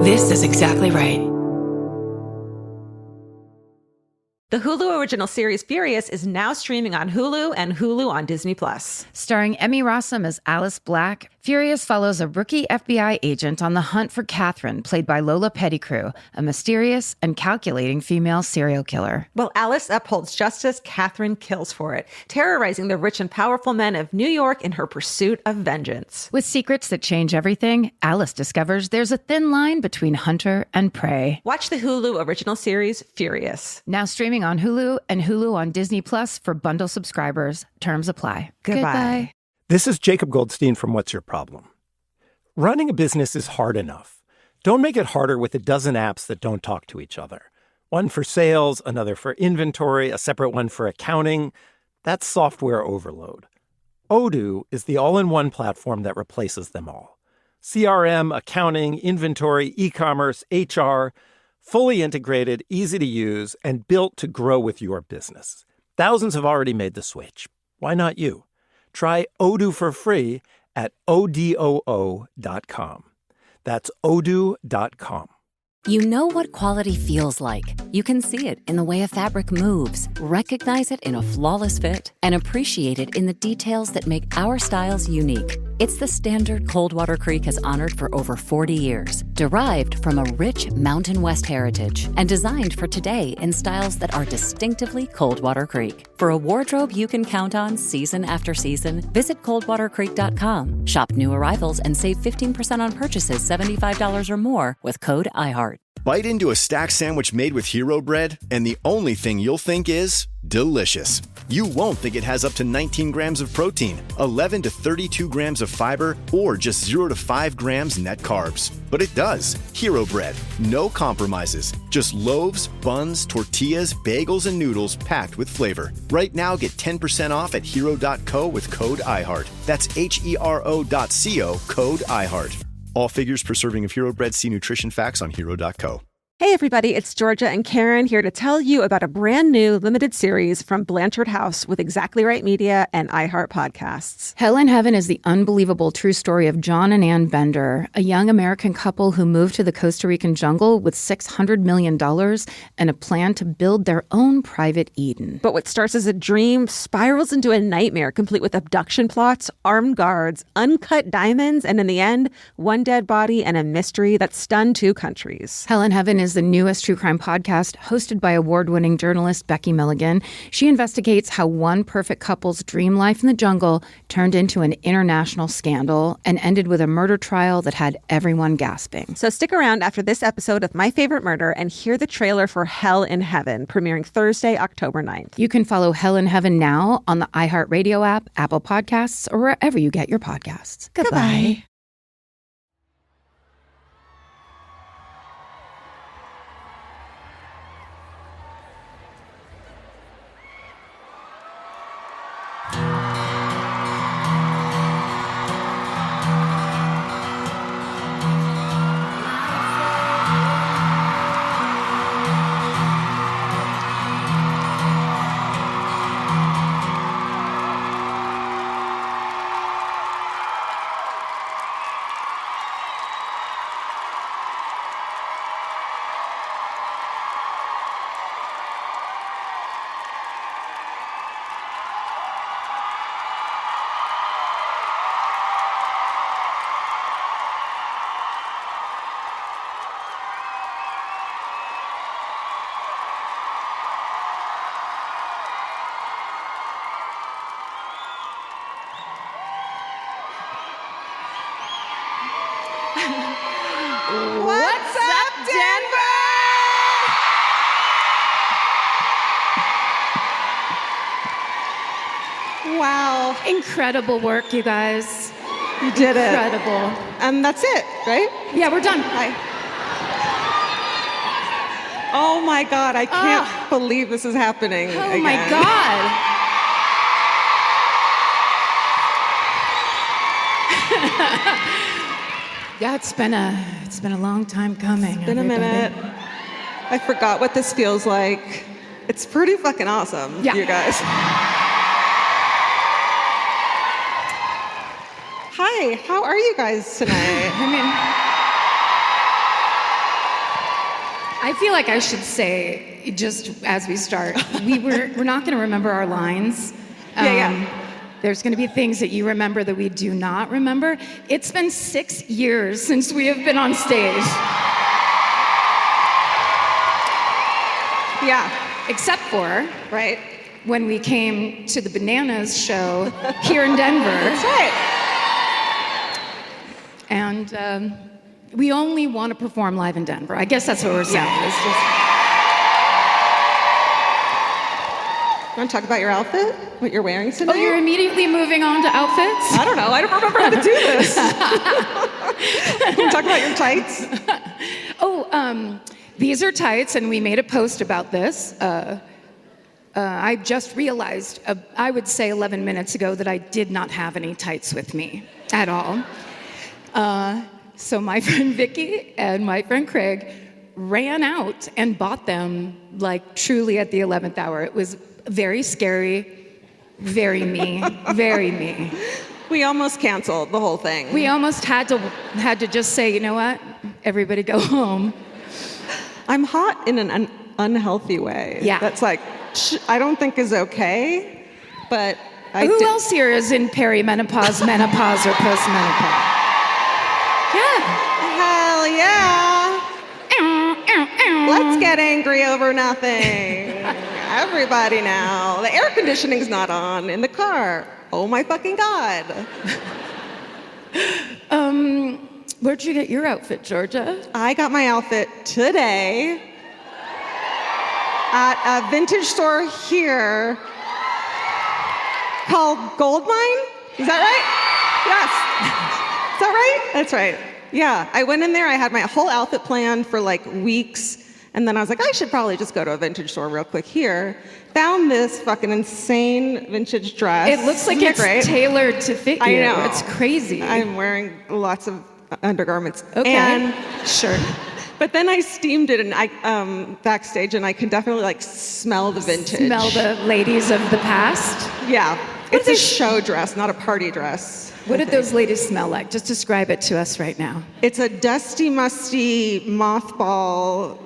This is exactly right. The Hulu original series Furious is now streaming on Hulu and Hulu on Disney+. Starring Emmy Rossum as Alice Black, Furious follows a rookie FBI agent on the hunt for Catherine, played by Lola Pettigrew, a mysterious and calculating female serial killer. While Alice upholds justice, Catherine kills for it, terrorizing the rich and powerful men of New York in her pursuit of vengeance. With secrets that change everything, Alice discovers there's a thin line between hunter and prey. Watch the Hulu original series Furious. Now streaming on Hulu and Hulu on Disney Plus for bundle subscribers. Terms apply. Goodbye. This is Jacob Goldstein from What's Your Problem? Running a business is hard enough. Don't make it harder with a dozen apps that don't talk to each other. One for sales, another for inventory, a separate one for accounting. That's software overload. Odoo is the all-in-one platform that replaces them all. CRM, accounting, inventory, e-commerce, HR, fully integrated, easy to use, and built to grow with your business. Thousands have already made the switch. Why not you? Try Odoo for free at odoo.com. That's odoo.com. You know what quality feels like. You can see it in the way a fabric moves, recognize it in a flawless fit, and appreciate it in the details that make our styles unique. It's the standard Coldwater Creek has honored for over 40 years, derived from a rich Mountain West heritage, and designed for today in styles that are distinctively Coldwater Creek. For a wardrobe you can count on season after season, visit coldwatercreek.com. Shop new arrivals and save 15% on purchases $75 or more with code IHEART. Bite into a stacked sandwich made with Hero Bread, and the only thing you'll think is delicious. You won't think it has up to 19 grams of protein, 11 to 32 grams of fiber, or just 0 to 5 grams net carbs. But it does. Hero Bread. No compromises. Just loaves, buns, tortillas, bagels, and noodles packed with flavor. Right now, get 10% off at hero.co with code IHEART. That's HERO.co, code IHEART. All figures per serving of Hero Bread. See nutrition facts on hero.co. Hey everybody, it's Georgia and Karen here to tell you about a brand new limited series from Blanchard House with Exactly Right Media and iHeart Podcasts. Hell in Heaven is the unbelievable true story of John and Ann Bender, a young American couple who moved to the Costa Rican jungle with $600 million and a plan to build their own private Eden. But what starts as a dream spirals into a nightmare complete with abduction plots, armed guards, uncut diamonds, and in the end, one dead body and a mystery that stunned 2 countries. Hell in Heaven is the newest true crime podcast hosted by award-winning journalist Becky Milligan. She investigates how one perfect couple's dream life in the jungle turned into an international scandal and ended with a murder trial that had everyone gasping. So stick around after this episode of My Favorite Murder and hear the trailer for Hell in Heaven, premiering Thursday, October 9th. You can follow Hell in Heaven now on the iHeartRadio app, Apple Podcasts, or wherever you get your podcasts. Goodbye. What's up, Denver? Wow. Incredible work, you guys. You did it. Incredible. And that's it, right? Yeah, we're done. Bye. Oh my God, I can't believe this is happening again. My God. Yeah, it's been a long time coming. It's been a minute. I forgot what this feels like. It's pretty fucking awesome, you guys. Hi, how are you guys tonight? feel like I should say, just as we start, we're not going to remember our lines. There's going to be things that you remember that we do not remember. It's been 6 years since we have been on stage. Yeah. Except for Right. when we came to the Bananas show here in Denver. That's right. And we only want to perform live in Denver. I guess that's what we're saying. Yeah. It's just... You want to talk about your outfit? What you're wearing today? Oh, you're immediately moving on to outfits? I don't know. I don't remember how to do this. You want to talk about your tights? These are tights, and we made a post about this. I just realized, I would say 11 minutes ago, that I did not have any tights with me at all. So my friend Vicky and my friend Craig ran out and bought them, like, truly at the 11th hour. It was very scary, very me, very me. We almost canceled the whole thing. We almost had to just say, you know what? Everybody go home. I'm hot in an unhealthy way. Yeah. That's like, I don't think is okay, but Who else here is in perimenopause, menopause, or postmenopause? Yeah. Hell yeah. Let's get angry over nothing. Everybody now. The air conditioning's not on in the car. Oh my fucking God. Where'd you get your outfit, Georgia? I got my outfit today at a vintage store here called Goldmine. Is that right? Yes. Is that right? That's right. Yeah, I went in there, I had my whole outfit planned for like weeks, and then I was like, I should probably just go to a vintage store real quick here. Found this fucking insane vintage dress. It looks like it's tailored to fit you. I know. It's crazy. I'm wearing lots of undergarments. Okay. And sure. But then I steamed it and I backstage, and I can definitely like smell the vintage. Smell the ladies of the past? Yeah. It's a show dress, not a party dress. What did those ladies smell like? Just describe it to us right now. It's a dusty, musty, mothball,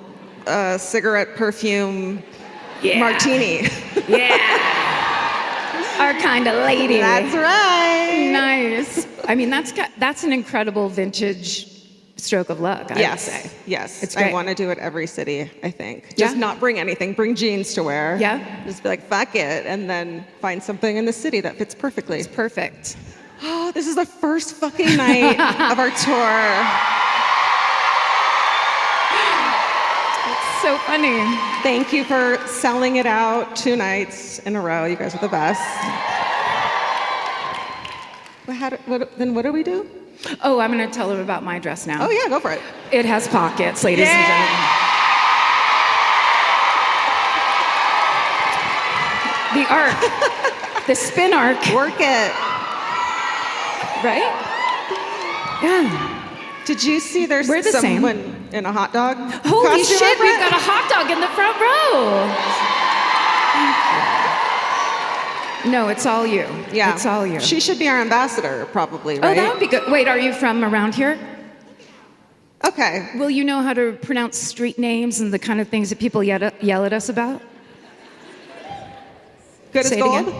cigarette perfume martini. Yeah. Our kind of lady. That's right. Nice. I mean, that's an incredible vintage stroke of luck, I would say. Yes. It's great. I want to do it every city, I think. Just not bring anything. Bring jeans to wear. Yeah. Just be like, fuck it. And then find something in the city that fits perfectly. It's perfect. Oh, this is the first fucking night of our tour. It's so funny. Thank you for selling it out 2 nights in a row. You guys are the best. Then what do we do? Oh, I'm going to tell them about my dress now. Oh, yeah, go for it. It has pockets, ladies and gentlemen. The arc. The spin arc. Work it. Right? Yeah. Did you see there's We're the someone in a hot dog Holy costume shit, over we've it? got a hot dog in the front row. No, it's all you. Yeah. It's all you. She should be our ambassador, probably, right? Oh, that would be good. Wait, are you from around here? Okay. Will you know how to pronounce street names and the kind of things that people yell at us about? Good Say as it gold? again.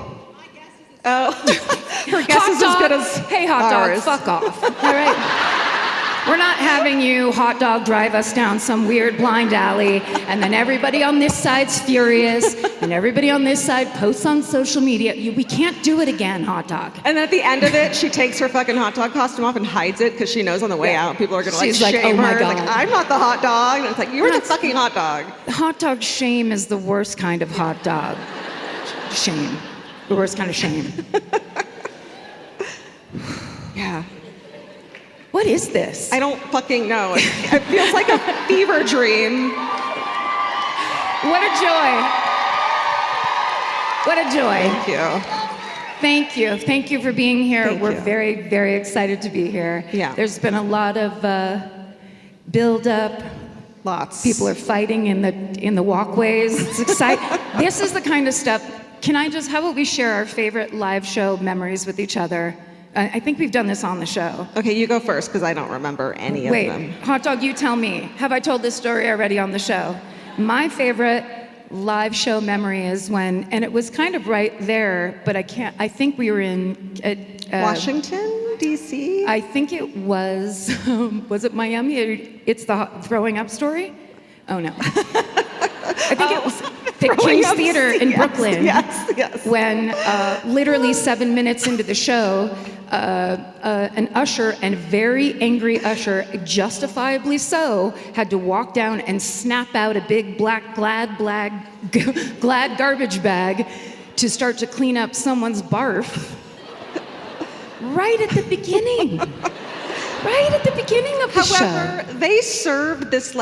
Oh. Her guess is as good as Hey, hot ours. dog, fuck off. All right? We're not having you, hot dog, drive us down some weird blind alley, and then everybody on this side's furious, and everybody on this side posts on social media. We can't do it again, hot dog. And at the end of it, she takes her fucking hot dog costume off and hides it because she knows on the way out people are gonna She's like, shame oh my her. God. Like, I'm not the hot dog. And it's like, you're the fucking hot dog. Hot dog shame is the worst kind of hot dog. Shame. The worst kind of shame. Yeah. What is this? I don't fucking know. It feels like a fever dream. What a joy. What a joy. Thank you. Thank you. Thank you for being here. Thank We're you. very, very excited to be here. Yeah. There's been a lot of build-up. Lots. People are fighting in the walkways. It's exciting. This is the kind of stuff. How about we share our favorite live show memories with each other I think we've done this on the show. Okay, you go first because I don't remember any of them. Wait, Hot Dog, you tell me. Have I told this story already on the show? My favorite live show memory is when, and it was kind of right there, but I think we were in... Washington, D.C.? I think it was it Miami? It's the throwing up story? Oh, no. I think it was the King's Theater in Brooklyn. Yes. When literally 7 minutes into the show, an usher, and very angry usher, justifiably so, had to walk down and snap out a big black glad garbage bag to start to clean up someone's barf. Right at the beginning. Right at the beginning of the show. However, they served this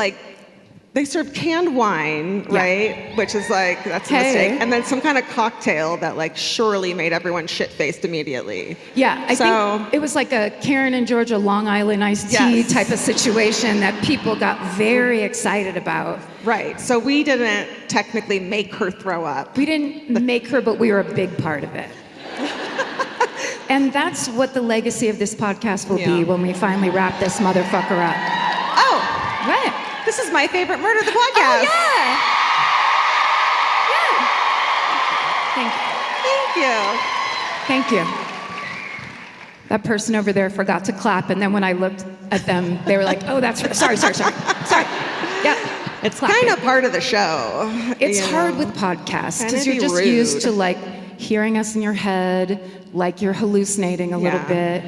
they served canned wine, right? Which is that's a mistake. And then some kind of cocktail that surely made everyone shit-faced immediately. Yeah, I think it was like a Karen and Georgia Long Island iced tea type of situation that people got very excited about. Right, so we didn't technically make her throw up. We didn't make her, but we were a big part of it. And that's what the legacy of this podcast will be when we finally wrap this motherfucker up. Oh, What? this is My Favorite Murder, the podcast. Oh, yeah. Thank you. Thank you. Thank you. That person over there forgot to clap, and then when I looked at them, they were like, "Oh, that's sorry." Yeah, It's kind of part of the show. it's hard with podcasts Kinda because you're be just rude. used to hearing us in your head, like you're hallucinating a little bit,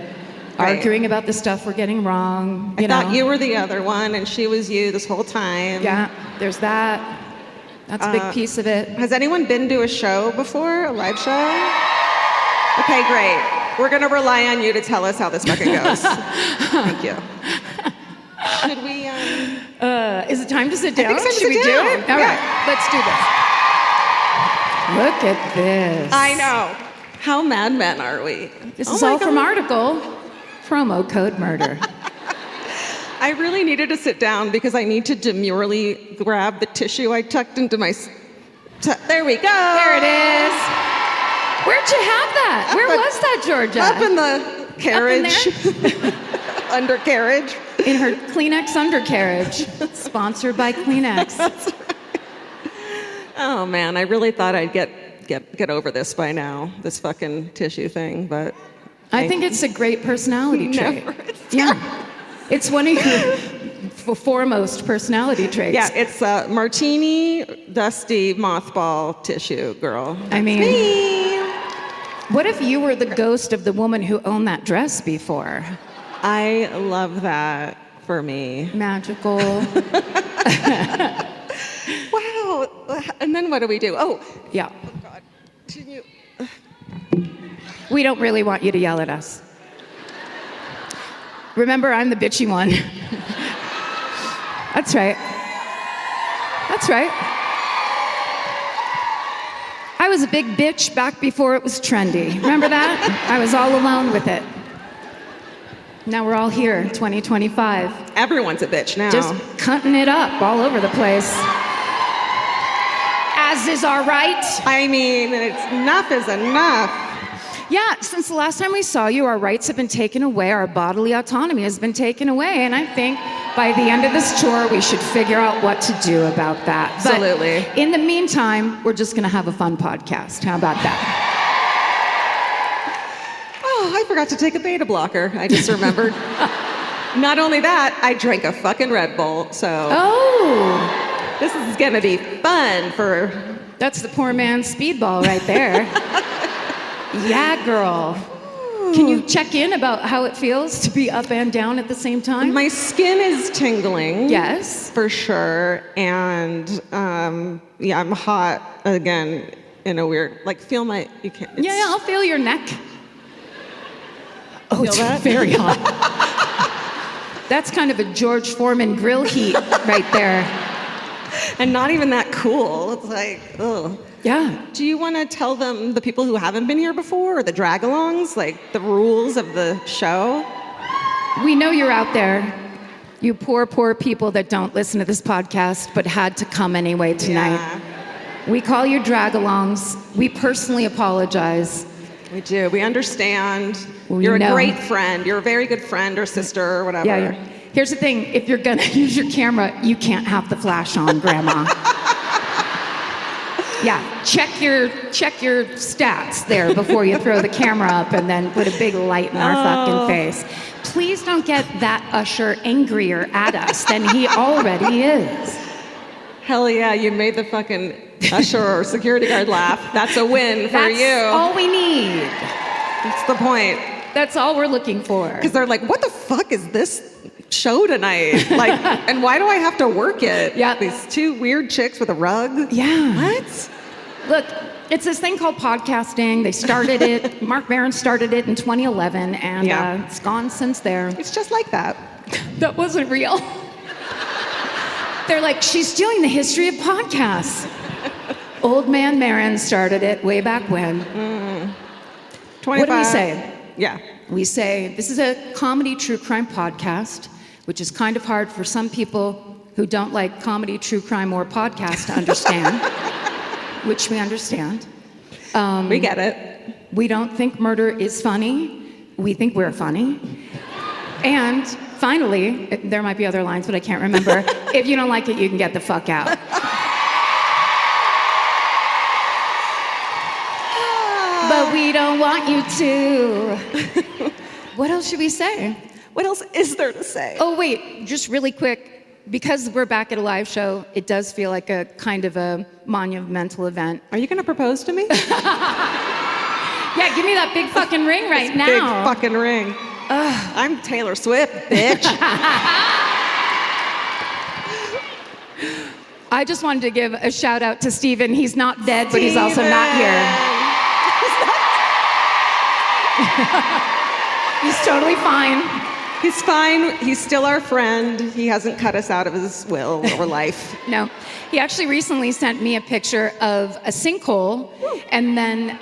arguing about the stuff we're getting wrong. I thought you were the other one, and she was you this whole time. Yeah, there's that. That's a big piece of it. Has anyone been to a show before, a live show? Okay, great. We're going to rely on you to tell us how this fucking goes. Thank you. Should we... Is it time to sit down? I think it's time to Should we sit do down. it? All right, let's do this. Look at this. I know. How Mad Men are we? This is all from article. Promo code murder. I really needed to sit down because I need to demurely grab the tissue I tucked into my... There we go. There it is. Where'd you have that? Where was that, Georgia? Up in the carriage. Undercarriage. In her Kleenex undercarriage. Sponsored by Kleenex. That's right. Oh man, I really thought I'd get over this by now, this fucking tissue thing, but I think it's a great personality trait. Yeah. It's one of your foremost personality traits. yeah, it's a martini, dusty, mothball tissue girl. I mean, Me. what if you were the ghost of the woman who owned that dress before? I love that for me. Magical. Wow. And then what do we do? Oh, Yeah. oh God. Can you... We don't really want you to yell at us. Remember, I'm the bitchy one. That's right. That's right. I was a big bitch back before it was trendy. Remember that? I was all alone with it. Now we're all here, 2025. Everyone's a bitch now. Just cutting it up all over the place. As is our right. I mean, enough is enough. Yeah, since the last time we saw you, our rights have been taken away, our bodily autonomy has been taken away, and I think by the end of this tour, we should figure out what to do about that. Absolutely. But in the meantime, we're just going to have a fun podcast. How about that? Oh, I forgot to take a beta blocker. I just remembered. Not only that, I drank a fucking Red Bull, so Oh, this is going to be fun for... that's the poor man's speedball right there. Yeah, girl. Can you check in about how it feels to be up and down at the same time? My skin is tingling. Yes. For sure. And yeah, I'm hot again in a weird, feel my, you can't. Yeah, I'll feel your neck. Oh, it's that? very hot. That's kind of a George Foreman grill heat right there. And not even that cool. It's like, ugh. Yeah. Do you want to tell them, the people who haven't been here before, or the drag-alongs, the rules of the show? We know you're out there. You poor, poor people that don't listen to this podcast, but had to come anyway tonight. Yeah. We call you drag-alongs. We personally apologize. We do. We understand. We You're know. a great friend. You're a very good friend or sister or whatever. Yeah. Here's the thing. If you're going to use your camera, you can't have the flash on, Grandma. Yeah, check your stats there before you throw the camera up and then put a big light in our fucking face. Please don't get that usher angrier at us than he already is. Hell yeah, you made the fucking usher or security guard laugh. That's a win for That's you. all we need. That's the point. That's all we're looking for. Because they're like, what the fuck is this show tonight? Like, and why do I have to work it? Yeah. These two weird chicks with a rug. Yeah. What? Look, it's this thing called podcasting. They started it. Mark Maron started it in 2011, and it's gone since there. It's just like that. That wasn't real. They're like, she's stealing the history of podcasts. Old man Maron started it way back when. 25. What do we say? Yeah. We say, this is a comedy true crime podcast, which is kind of hard for some people who don't like comedy, true crime, or podcast to understand, which we understand. We get it. We don't think murder is funny. We think we're funny. And finally, there might be other lines, but I can't remember. If you don't like it, you can get the fuck out. But we don't want you to. What else should we say? What else is there to say? Oh, wait, just really quick. Because we're back at a live show, it does feel like a kind of a monumental event. Are you going to propose to me? Yeah, give me that big fucking ring right now. Big fucking ring. I'm Taylor Swift, bitch. I just wanted to give a shout out to Steven. He's not dead, but he's also not here. He's totally fine. He's fine. He's still our friend. He hasn't cut us out of his will or life. No. He actually recently sent me a picture of a sinkhole, and then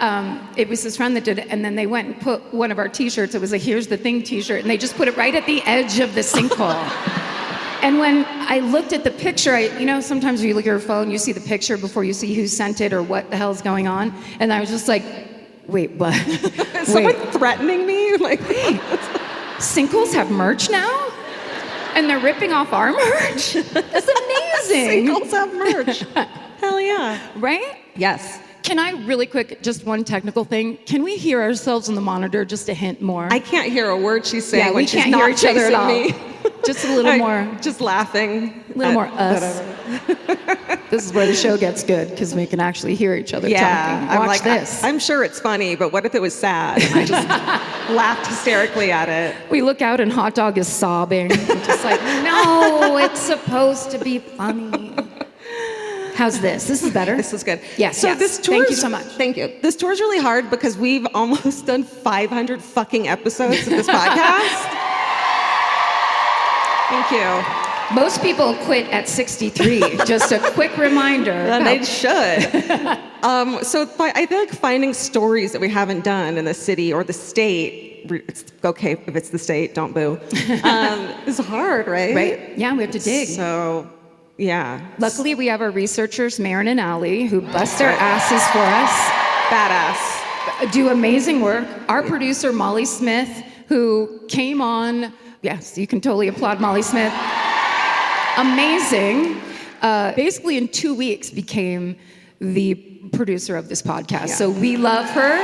it was his friend that did it, and then they went and put one of our t-shirts, it was a Here's the Thing t-shirt, and they just put it right at the edge of the sinkhole. And when I looked at the picture, sometimes when you look at your phone, you see the picture before you see who sent it or what the hell's going on, and I was just like, wait, what? Is someone threatening me? Like, Sinkholes have merch now? And they're ripping off our merch? That's amazing. Sinkholes have merch. Hell yeah. Right? Yes. Can I really quick, just one technical thing? Can we hear ourselves on the monitor just a hint more? I can't hear a word she's saying Yeah, when we she's can't not hear each other at all. chasing me. Just a little more. Just laughing. A little more us. This is where the show gets good, because we can actually hear each other talking. Watch I'm like, this. I'm sure it's funny, but what if it was sad? And I just laughed hysterically at it. We look out and Hot Dog is sobbing. I'm just like, no, it's supposed to be funny. How's this? This is better? This is good. Yes, So yes. this tour Thank you so much. Thank you. This tour is really hard because we've almost done 500 fucking episodes of this podcast. Thank you. Most people quit at 63. Just a quick reminder. And they should. So I feel like finding stories that we haven't done in the city or the state, it's okay if it's the state, don't boo, is hard, right? Right? Yeah, we have to dig. So, yeah. Luckily, we have our researchers, Marin and Allie, who bust their asses for us. Badass. Do amazing work. Our producer, Molly Smith, who came on, yes, you can totally applaud Molly Smith. Amazing. Basically, in 2 weeks, became the producer of this podcast. Yeah. So we love her.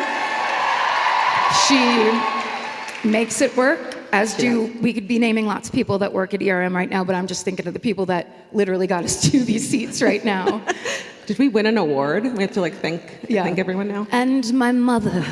She makes it work, as do, we could be naming lots of people that work at ERM right now, but I'm just thinking of the people that literally got us to these seats right now. Did we win an award? We have to thank everyone now. And my mother.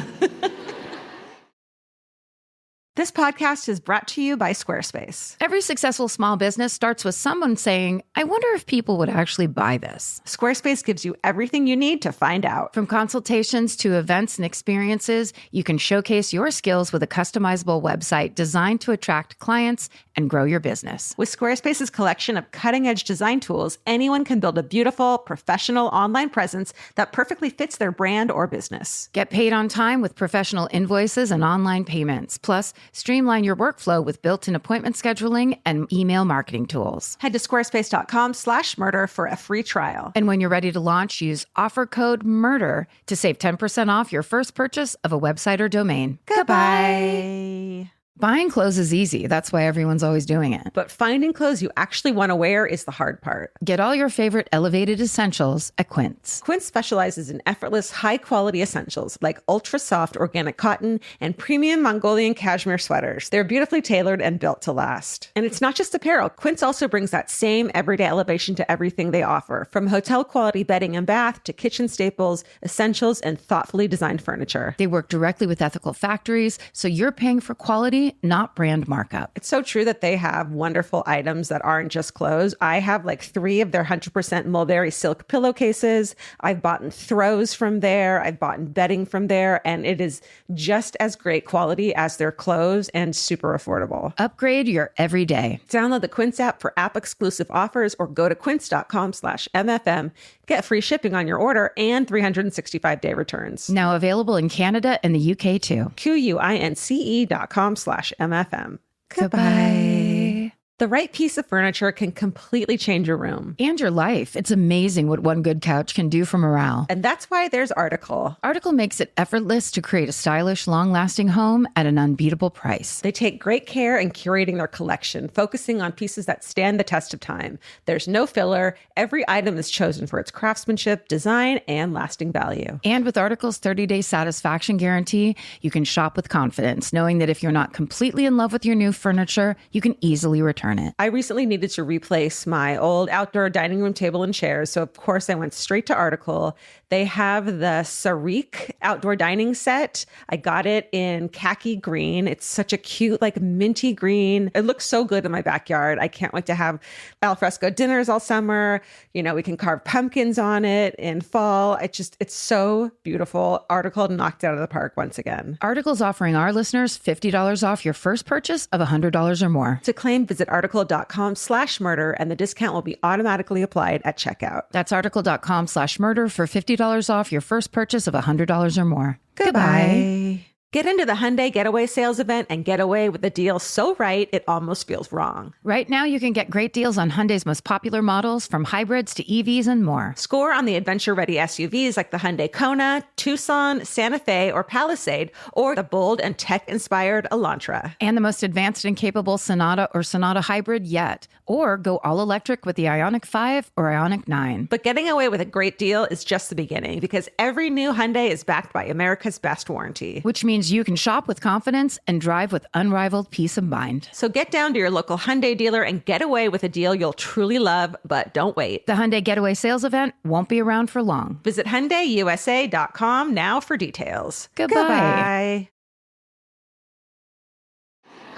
This podcast is brought to you by Squarespace. Every successful small business starts with someone saying, I wonder if people would actually buy this. Squarespace gives you everything you need to find out. From consultations to events and experiences, you can showcase your skills with a customizable website designed to attract clients and grow your business. With Squarespace's collection of cutting-edge design tools, anyone can build a beautiful, professional online presence that perfectly fits their brand or business. Get paid on time with professional invoices and online payments. Plus, Streamline your workflow with built-in appointment scheduling and email marketing tools. Head to squarespace.com/murder for a free trial. And when you're ready to launch, use offer code MURDER to save 10% off your first purchase of a website or domain. Goodbye. Buying clothes is easy. That's why everyone's always doing it. But finding clothes you actually want to wear is the hard part. Get all your favorite elevated essentials at Quince. Quince specializes in effortless, high-quality essentials like ultra-soft organic cotton and premium Mongolian cashmere sweaters. They're beautifully tailored and built to last. And it's not just apparel. Quince also brings that same everyday elevation to everything they offer, from hotel-quality bedding and bath to kitchen staples, essentials, and thoughtfully designed furniture. They work directly with ethical factories, so you're paying for quality, not brand markup. It's so true that they have wonderful items that aren't just clothes. I have like 3 of their 100% mulberry silk pillowcases. I've bought throws from there. I've bought bedding from there. And it is just as great quality as their clothes and super affordable. Upgrade your everyday. Download the Quince app for app-exclusive offers or go to quince.com/MFM. Get free shipping on your order and 365-day returns. Now available in Canada and the UK too. QUINCE.com/MFM. Goodbye. The right piece of furniture can completely change your room. And your life. It's amazing what one good couch can do for morale. And that's why there's Article. Article makes it effortless to create a stylish, long-lasting home at an unbeatable price. They take great care in curating their collection, focusing on pieces that stand the test of time. There's no filler. Every item is chosen for its craftsmanship, design, and lasting value. And with Article's 30-day satisfaction guarantee, you can shop with confidence, knowing that if you're not completely in love with your new furniture, you can easily return it. I recently needed to replace my old outdoor dining room table and chairs, so of course I went straight to Article. They have the Sarik outdoor dining set. I got it in khaki green. It's such a cute, like minty green. It looks so good in my backyard. I can't wait to have alfresco dinners all summer. You know, we can carve pumpkins on it in fall. It's so beautiful. Article knocked it out of the park once again. Article's offering our listeners $50 off your first purchase of $100 or more. To claim, visit article.com/murder and the discount will be automatically applied at checkout. That's article.com/murder for $50 off your first purchase of $100 or more. Goodbye. Get into the Hyundai Getaway Sales event and get away with a deal so right it almost feels wrong. Right now, you can get great deals on Hyundai's most popular models, from hybrids to EVs and more. Score on the adventure-ready SUVs like the Hyundai Kona, Tucson, Santa Fe, or Palisade, or the bold and tech-inspired Elantra. And the most advanced and capable Sonata or Sonata Hybrid yet. Or go all-electric with the Ioniq 5 or Ioniq 9. But getting away with a great deal is just the beginning, because every new Hyundai is backed by America's best warranty. Which means you can shop with confidence and drive with unrivaled peace of mind. So get down to your local Hyundai dealer and get away with a deal you'll truly love, but don't wait. The Hyundai Getaway Sales event won't be around for long. Visit HyundaiUSA.com now for details. Goodbye.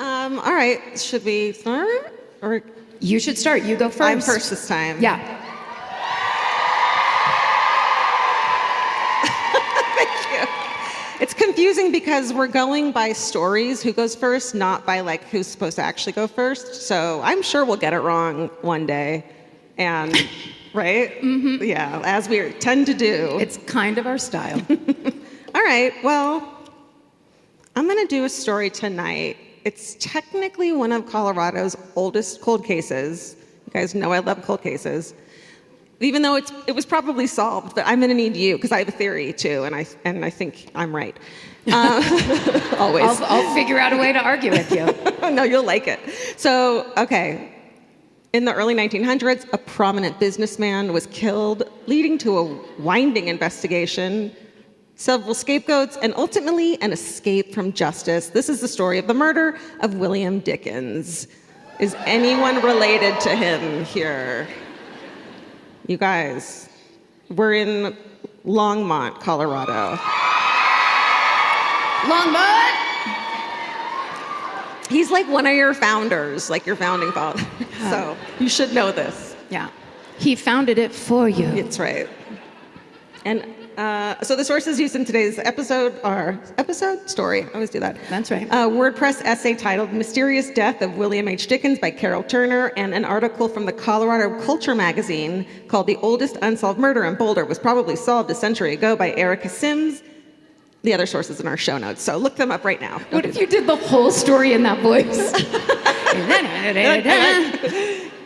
All right, should we start? Or You should start. You go first. I'm first this time. Yeah. Thank you. It's confusing because we're going by stories, who goes first, not by like who's supposed to actually go first. So I'm sure we'll get it wrong one day. And, right? Mm-hmm. Yeah, as we tend to do. It's kind of our style. All right, well, I'm going to do a story tonight. It's technically one of Colorado's oldest cold cases. You guys know I love cold cases. Even though it was probably solved, but I'm going to need you because I have a theory too, and I think I'm right. Always. I'll figure out a way to argue with you. No, you'll like it. So, okay. In the early 1900s, a prominent businessman was killed, leading to a winding investigation, several scapegoats, and ultimately an escape from justice. This is the story of the murder of William Dickens. Is anyone related to him here? You guys, we're in Longmont, Colorado. Longmont! He's like one of your founders, like your founding father. So you should know this. Yeah. He founded it for you. That's right. And so the sources used in today's story. I always do that. That's right. A WordPress essay titled Mysterious Death of William H. Dickens by Carol Turner, and an article from the Colorado Culture magazine called The Oldest Unsolved Murder in Boulder was probably solved a century ago by Erica Sims. The other sources in our show notes, so look them up right now. What if you did the whole story in that voice?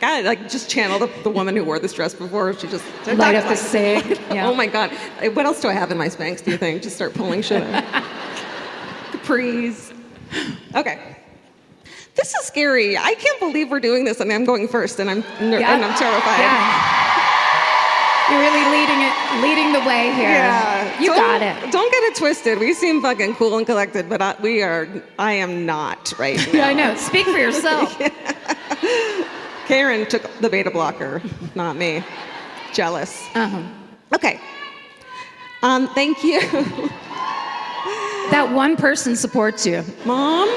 God, like just channel the woman who wore this dress before. She just Light up the cig. Yeah. Oh my God, what else do I have in my Spanx? Do you think? Just start pulling shit out. Capris. Okay. This is scary. I can't believe we're doing this, and I'm going first, and I'm terrified. Yeah. You're really leading the way here. Yeah. You got it. Don't get it twisted. We seem fucking cool and collected, but I am not right now. Yeah, I know. Speak for yourself. Karen took the beta blocker, not me. Jealous. Uh-huh. Okay. Thank you. That one person supports you. Mom?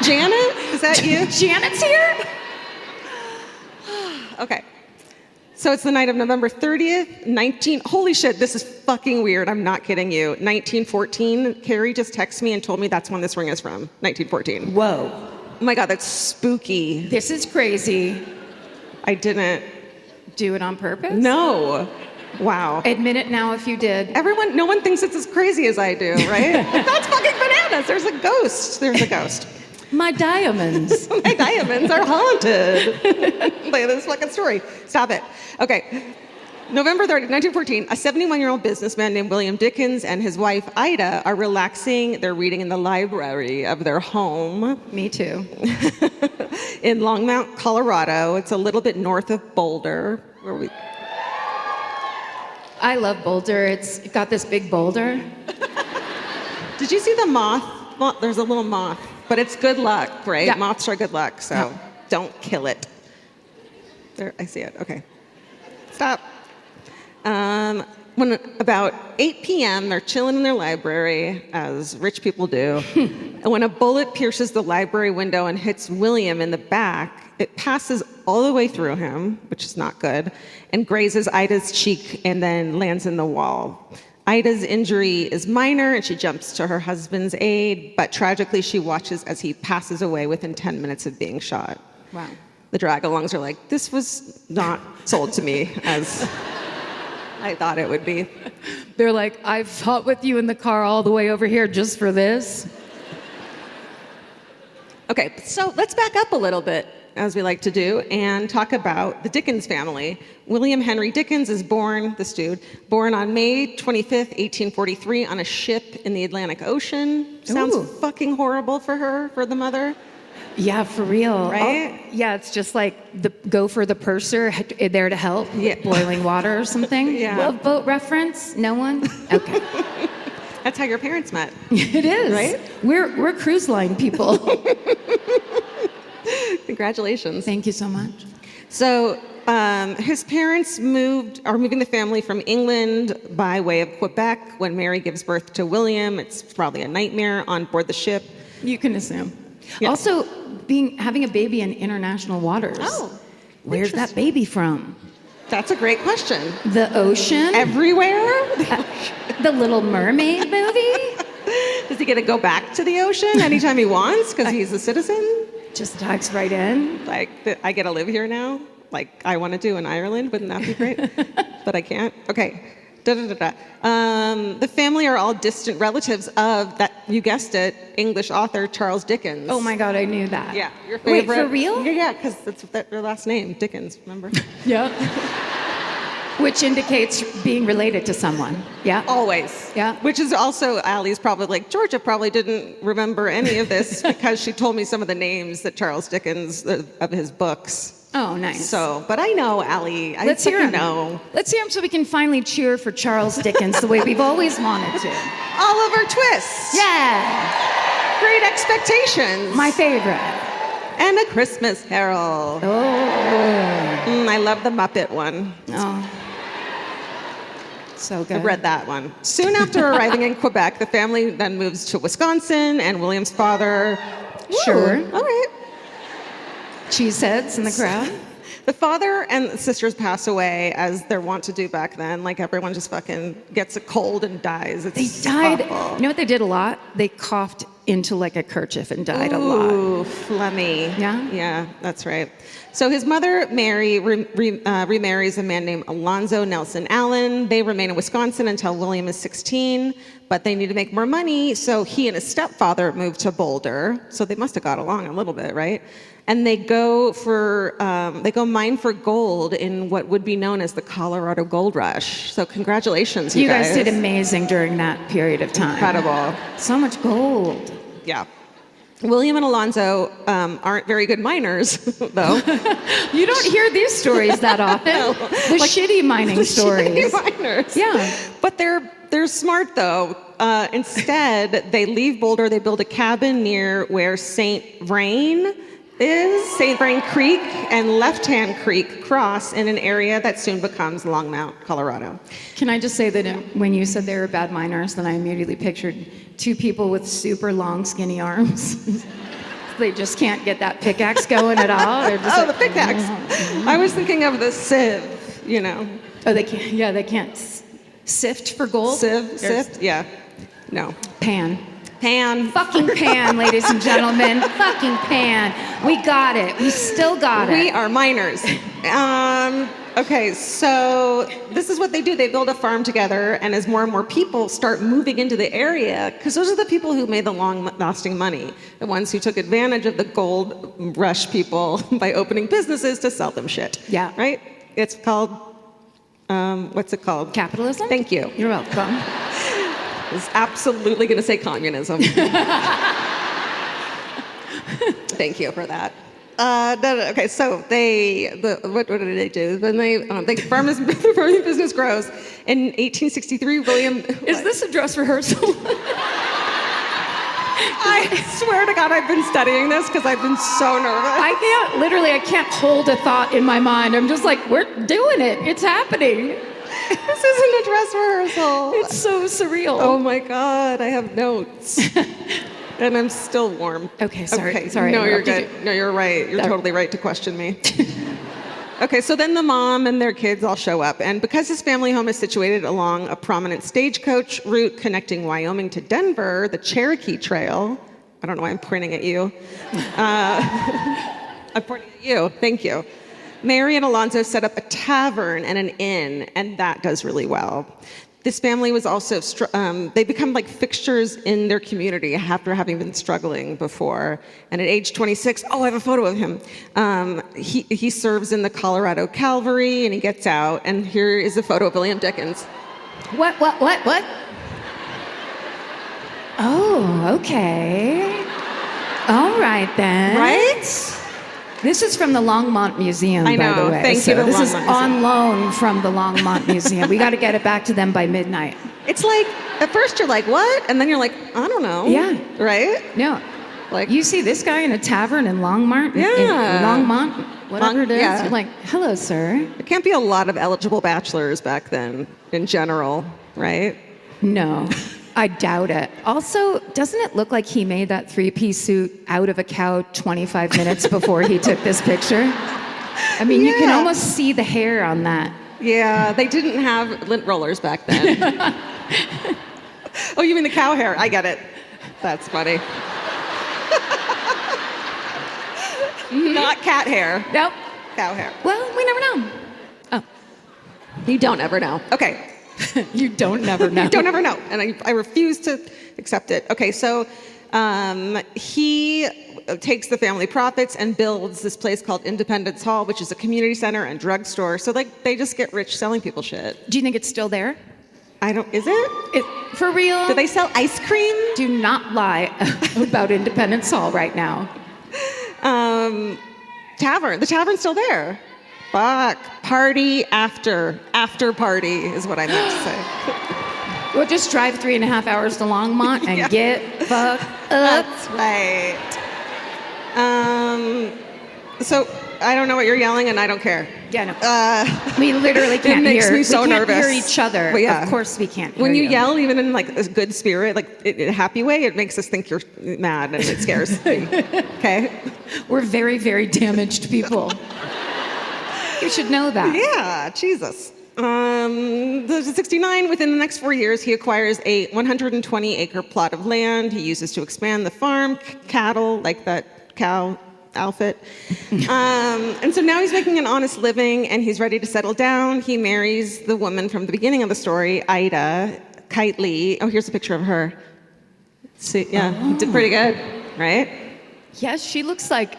Janet? Is that you? Janet's here? Okay. So it's the night of November 30th, holy shit, this is fucking weird. I'm not kidding you. 1914, Carrie just texted me and told me that's when this ring is from, 1914. Whoa. Oh my God, that's spooky. This is crazy. I didn't. Do it on purpose? No. Wow. Admit it now if you did. No one thinks it's as crazy as I do, right? That's fucking bananas. There's a ghost. My diamonds. My diamonds are haunted by this fucking story. Stop it. Okay. November 30th, 1914, a 71-year-old businessman named William Dickens and his wife, Ida, are relaxing. They're reading in the library of their home. Me too. In Longmont, Colorado. It's a little bit north of Boulder. I love Boulder. It's got this big boulder. Did you see the moth? Well, there's a little moth. But it's good luck, right? Yeah. Moths are good luck, so don't kill it. There, I see it. Okay. Stop. When about 8 p.m., they're chilling in their library, as rich people do. And when a bullet pierces the library window and hits William in the back, it passes all the way through him, which is not good, and grazes Ida's cheek and then lands in the wall. Ida's injury is minor, and she jumps to her husband's aid, but tragically she watches as he passes away within 10 minutes of being shot. Wow. The drag-alongs are like, this was not sold to me as I thought it would be. They're like, I've fought with you in the car all the way over here just for this. Okay, so let's back up a little bit, as we like to do, and talk about the Dickens family. William Henry Dickens is born on May 25th, 1843, on a ship in the Atlantic Ocean. Sounds fucking horrible for her, for the mother. Yeah, for real. Right? Yeah, it's just like the Gopher the purser there to help, boiling water or something. Yeah. Love boat reference? No one? Okay. That's how your parents met. It is. Right? We're cruise line people. Congratulations. Thank you so much. So his parents are moving the family from England by way of Quebec. When Mary gives birth to William, it's probably a nightmare on board the ship. You can assume. Yeah. Also, having a baby in international waters. Oh, where's that baby from? That's a great question. The ocean? Everywhere? The Little Mermaid movie? Does he get to go back to the ocean anytime he wants because he's a citizen? Just dives right in. Like, I get to live here now? Like I want to do in Ireland? Wouldn't that be great? But I can't. Okay. The family are all distant relatives of that, you guessed it, English author Charles Dickens. Oh my God, I knew that. Yeah, your favorite. Wait, for real? Yeah, because that's their last name, Dickens, remember? Yeah. Which indicates being related to someone. Yeah. Always. Yeah. Which is also, Allie's probably like, Georgia probably didn't remember any of this because she told me some of the names that Charles Dickens, of his books. Oh, nice. So, but I know, Allie. Let's hear him. Know. Let's hear him so we can finally cheer for Charles Dickens the way we've always wanted to. Oliver Twist. Yeah. Great Expectations. My favorite. And A Christmas Carol. Oh. I love the Muppet one. Oh. So good. I read that one. Soon after arriving in Quebec, the family then moves to Wisconsin, and William's father... Sure. All right. Cheeseheads in the crowd. The father and the sisters pass away, as they're wont to do back then. Like, everyone just fucking gets a cold and dies. They died. awful. You know what they did a lot? They coughed into like a kerchief and died a lot. Ooh, phlegmy. Yeah? Yeah, that's right. So his mother, Mary, remarries a man named Alonzo Nelson Allen. They remain in Wisconsin until William is 16, but they need to make more money, so he and his stepfather moved to Boulder. So they must have got along a little bit, right? And they go mine for gold in what would be known as the Colorado Gold Rush. So congratulations, you guys. You guys did amazing during that period of time. Incredible. So much gold. Yeah. William and Alonzo aren't very good miners, though. You don't hear these stories that often. The shitty mining stories. Shitty miners. Yeah. But they're smart, though. Instead, they leave Boulder. They build a cabin near where St. Vrain Creek and Left Hand Creek cross in an area that soon becomes Longmont, Colorado. Can I just say that when you said they were bad miners, then I immediately pictured two people with super long, skinny arms. They just can't get that pickaxe going at all. They're just The pickaxe. I was thinking of the sieve, you know. Oh, they can't. Yeah, they can't sift for gold. Sift? Yeah. No. Pan. Fucking Pan, ladies and gentlemen. Fucking pan. We got it. We still got it. We are miners. Okay, so this is what they do. They build a farm together, and as more and more people start moving into the area, because those are the people who made the long-lasting money, the ones who took advantage of the gold rush people by opening businesses to sell them shit. Yeah. Right? It's called, what's it called? Capitalism? Thank you. You're welcome. I was absolutely going to say communism. Thank you for that. Okay, so what did they do? Then the farming business grows. In 1863, William... Is this a dress rehearsal? I swear to God, I've been studying this because I've been so nervous. I can't hold a thought in my mind. I'm just like, we're doing it. It's happening. This isn't a dress rehearsal. It's so surreal. Oh my God, I have notes. And I'm still warm. Okay, sorry. Okay. Sorry. No, you're good. No, you're right. You're totally right to question me. Okay, so then the mom and their kids all show up. And because his family home is situated along a prominent stagecoach route connecting Wyoming to Denver, the Cherokee Trail, I don't know why I'm pointing at you. I'm pointing at you. Thank you. Mary and Alonzo set up a tavern and an inn, and that does really well. This family was also, they become like fixtures in their community after having been struggling before. And at age 26, I have a photo of him. He serves in the Colorado Cavalry, and he gets out. And here is a photo of William Dickens. What? Oh, okay. All right, then. Right? This is from the Longmont Museum, I know. by the way. Thank you to This is Longmont on loan from the Longmont Museum. We got to get it back to them by midnight. It's like, at first you're like, what? And then you're like, I don't know. Yeah. Right? No. Like, You see this guy in a tavern in Longmont? Yeah. In Longmont, whatever it is. Yeah. You're like, hello, sir. there can't be a lot of eligible bachelors back then, in general, right? No, I doubt it. Also, doesn't it look like he made that three-piece suit out of a cow 25 minutes before he took this picture? I mean, you can Yeah. almost see the hair on that. Yeah, they didn't have lint rollers back then. Oh, you mean the cow hair? I get it. That's funny. Not cat hair. Nope. Cow hair. Well, we never know. Oh, You don't ever know. Okay. you don't never know. You don't ever know. And I refuse to accept it. Okay, so he takes the family profits and builds this place called Independence Hall, which is a community center and drugstore. So like they just get rich selling people shit. Do you think it's still there? Is it? For real? Do they sell ice cream? Do not lie about Independence Hall right now. Tavern. The tavern's still there. Fuck. Party after party is what I meant to say. We'll just drive 3.5 hours to Longmont and Yeah. get fucked up. That's right. So I don't know what you're yelling, and I don't care. Yeah, no. We literally can't makes hear. me so we can't nervous. hear each other. But yeah. Of course we can't hear When you yell, even in like a good spirit, like in a happy way, it makes us think you're mad, and it scares me. Okay. We're very, very damaged people. You should know that. Yeah, Jesus. 69, within the next 4 years, he acquires a 120-acre plot of land he uses to expand the farm, cattle, like that cow outfit. And so now he's making an honest living, and he's ready to settle down. He marries the woman from the beginning of the story, Ida Kite Lee. Oh, here's a picture of her. See, yeah, he did pretty good, right? Yes, she looks like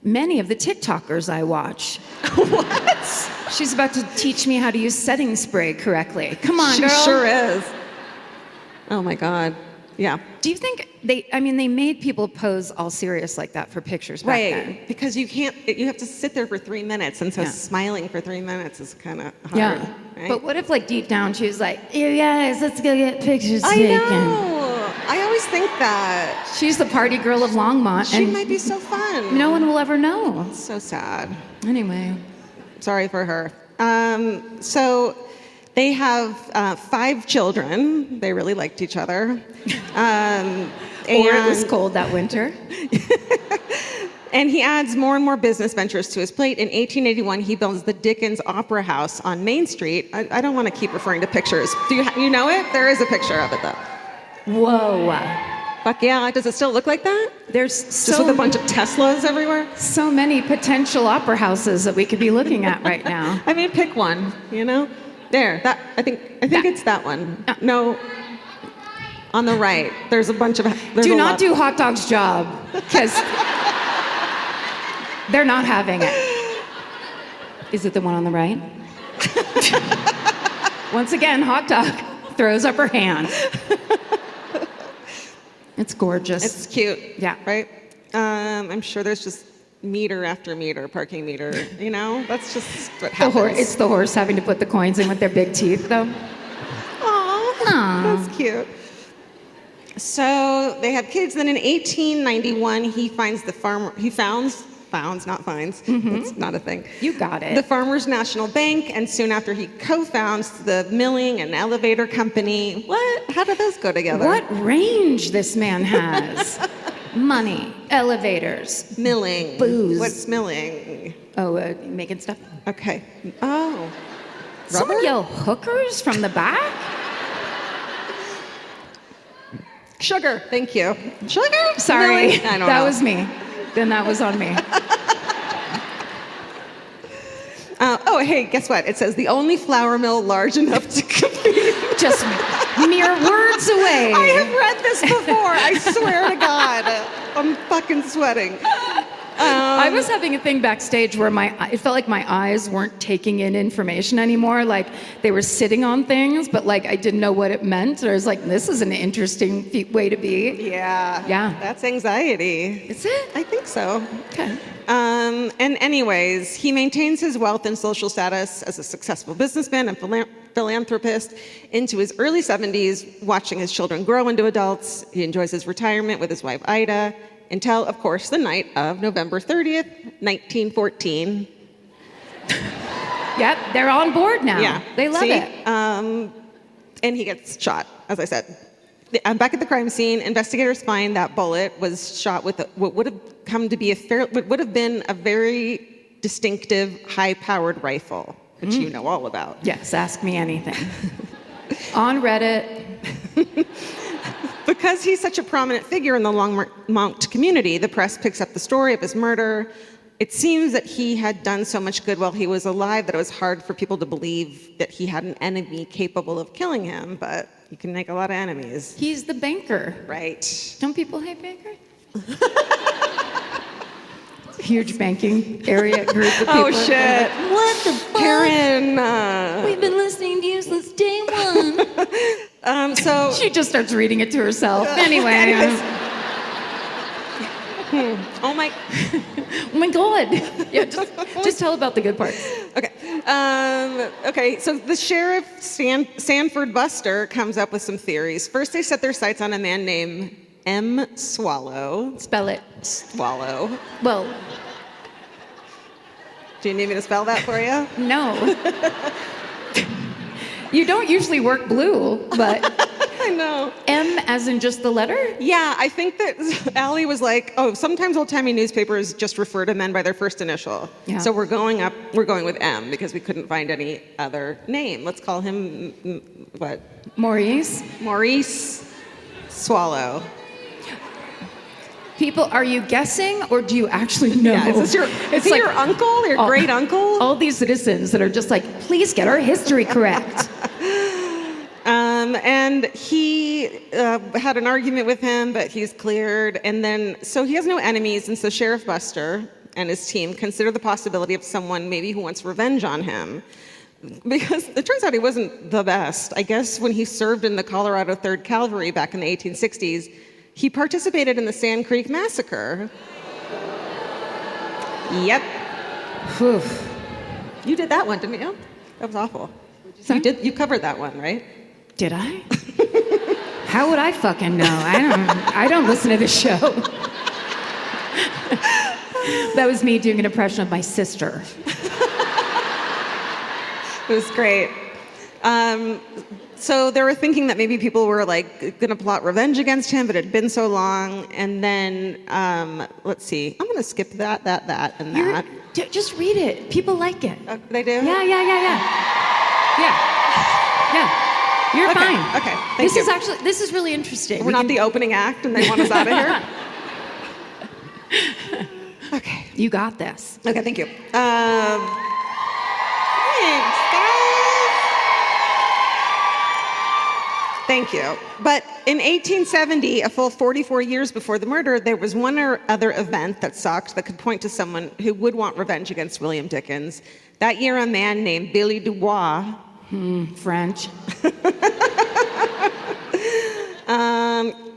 many of the TikTokers I watch. What? She's about to teach me how to use setting spray correctly. Come on, girl. She sure is. Oh my God. Yeah. Do you think they made people pose all serious like that for pictures back then? Because you have to sit there for 3 minutes, and so smiling for 3 minutes is kind of hard. Yeah. Right? But what if, like, deep down she was like, "You guys, let's go get pictures I taken." know. I always think that. She's the party girl of Longmont, She and might be so fun. no one will ever know. So sad. Anyway. Sorry for her. So they have 5 children. They really liked each other. Or it was cold that winter. And he adds more and more business ventures to his plate. In 1881, he builds the Dickens Opera House on Main Street. I don't want to keep referring to pictures. Do you know it? There is a picture of it, though. Whoa. Fuck yeah. Does it still look like that? There's Just with a bunch of Teslas everywhere? so many potential opera houses that we could be looking at right now. I mean, pick one, you know? There. That. I think it's that one. No. On the right. There's a bunch of... Do not do Hot Dog's job, because they're not having it. Is it the one on the right? Once again, Hot Dog throws up her hand. It's gorgeous. It's cute. Yeah. Right? I'm sure there's just meter after meter, parking meter, you know? That's just what happens. It's the horse having to put the coins in with their big teeth, though. Aw, that's cute. So they have kids. Then in 1891, he founds, not finds. That's not a thing. You got it. The Farmers National Bank, and soon after he co-founds the milling and elevator company. What? How do those go together? What range this man has. Money, elevators, Milling. booze. What's milling? Oh, making stuff. Okay. Oh. Someone Rubber? yell hookers from the back? Sugar. Thank you. Sugar? Sorry, Milling? I don't know. that was me. Then that was on me. Oh, hey, guess what? It says the only flour mill large enough to compete. Just mere words away. I have read this before. I swear to God. I'm fucking sweating. I was having a thing backstage where it felt like my eyes weren't taking in information anymore. Like they were sitting on things, but like I didn't know what it meant. Or I was like, this is an interesting way to be. Yeah. Yeah. That's anxiety. Is it? I think so. Okay. And anyways, he maintains his wealth and social status as a successful businessman and philanthropist into his early 70s, watching his children grow into adults. He enjoys his retirement with his wife, Ida, until, of course, the night of November 30th, 1914. Yep, they're on board now. Yeah. They love See? it. And he gets shot, as I said. Back at the crime scene, investigators find that bullet was shot with what would have been a very distinctive, high-powered rifle, which you know all about. Yes, ask me anything. On Reddit. Because he's such a prominent figure in the Longmont community, the press picks up the story of his murder. It seems that he had done so much good while he was alive that it was hard for people to believe that he had an enemy capable of killing him, but you can make a lot of enemies. He's the banker. Right. Don't people hate bankers? Huge banking area group of people. Oh, shit. What the fuck? Karen. We've been listening to you since day one. So She just starts reading it to herself. Anyway. Oh my. Oh my God. Yeah, just tell about the good parts. Okay. Okay. So the sheriff Sanford Buster comes up with some theories. First, they set their sights on a man named M. Swallow. Spell it. Swallow. Well, Do you need me to spell that for you? no. You don't usually work blue, but I know. M as in just the letter? Yeah, I think that Allie was like, oh, sometimes old-timey newspapers just refer to men by their first initial. Yeah. So we're going with M because we couldn't find any other name. Let's call him, what? Maurice. Maurice Swallow. People, are you guessing or do you actually know? Yeah, is he your uncle, your great uncle? All these citizens that are just like, please get our history correct. And he had an argument with him, but he's cleared. And then, so he has no enemies. And so Sheriff Buster and his team consider the possibility of someone maybe who wants revenge on him. Because it turns out he wasn't the best. I guess when he served in the Colorado 3rd Cavalry back in the 1860s, he participated in the Sand Creek Massacre. Yep. Whew. You did that one, didn't you? That was awful. Sorry? You covered that one, right? Did I? How would I fucking know? I don't listen to this show. That was me doing an impression of my sister. It was great. So they were thinking that maybe people were like going to plot revenge against him, but it had been so long. And then, let's see. I'm going to skip that, and that. Just read it. People like it. They do? Yeah. You're Okay, fine. okay, thank you. This is really interesting. We're not the opening act, and they want us out of here? Okay. You got this. Okay, thank you. Thanks, guys. Thank you. But in 1870, a full 44 years before the murder, there was one or other event that could point to someone who would want revenge against William Dickens. That year, a man named Billy Dubois French.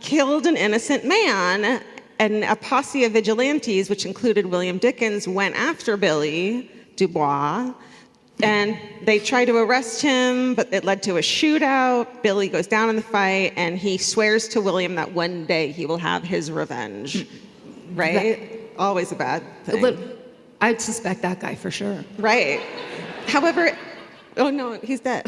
killed an innocent man, and a posse of vigilantes, which included William Dickens, went after Billy Dubois, and they tried to arrest him, but it led to a shootout. Billy goes down in the fight, and he swears to William that one day he will have his revenge. Right? Always a bad thing. I'd suspect that guy for sure. Right. However, oh no, he's dead.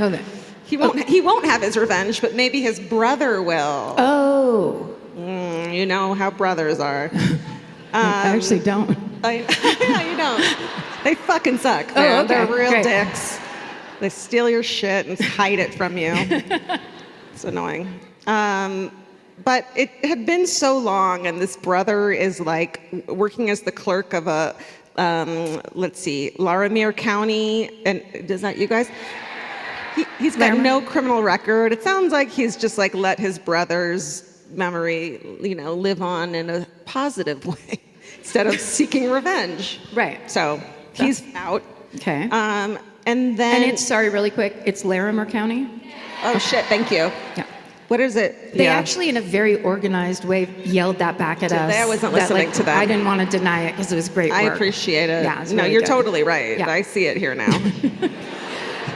Okay. He won't have his revenge, but maybe his brother will. Oh. You know how brothers are. I actually don't. Yeah, you don't. They fucking suck. Oh, Man. okay. They're real Great. dicks. They steal your shit and hide it from you. It's annoying. But it had been so long, and this brother is like working as the clerk of a, Laramie County. And does that you guys? He's got no criminal record. It sounds like he's just like let his brother's memory, live on in a positive way instead of seeking revenge. Right. So he's out. Okay. And then. And it's, sorry, really quick, it's Larimer County? Oh, shit, thank you. Yeah. What is it? They actually, in a very organized way, yelled that back at us. I wasn't listening to that. I didn't want to deny it because it was great work. I appreciate it. Yeah, it's no, really you're good. totally right. Yeah. I see it here now.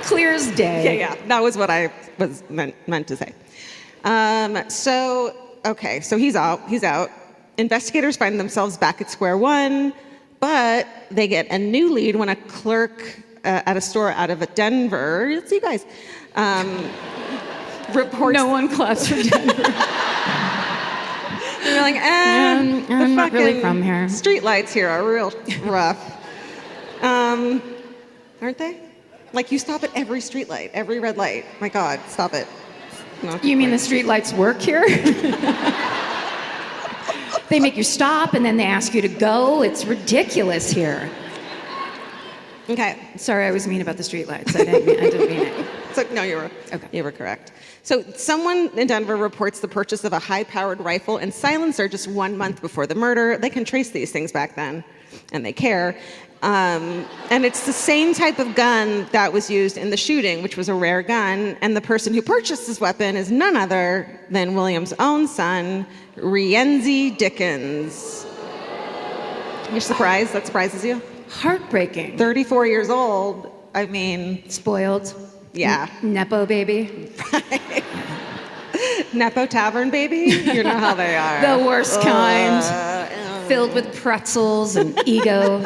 Clear as day. Yeah. That was what I was meant to say. So he's out. Investigators find themselves back at square one, but they get a new lead when a clerk at a store out of Denver, it's you guys, reports. No one claps for Denver. They're like, I'm not really from here. Street lights here are real rough. Aren't they? Like, you stop at every street light, every red light. My God, stop it. No, You mean the street lights work here? They make you stop and then they ask you to go. It's ridiculous here. Okay. Sorry, I was mean about the street lights. I didn't mean it. So, no, you were correct. So someone in Denver reports the purchase of a high-powered rifle and silencer just 1 month before the murder. They can trace these things back then, and they care. And it's the same type of gun that was used in the shooting, which was a rare gun. And the person who purchased this weapon is none other than William's own son, Rienzi Dickens. You're surprised? That surprises you? Heartbreaking. 34 years old. I mean, Spoiled. yeah. Nepo baby. Nepo Tavern baby? You know how they are. The worst kind. Filled with pretzels and ego.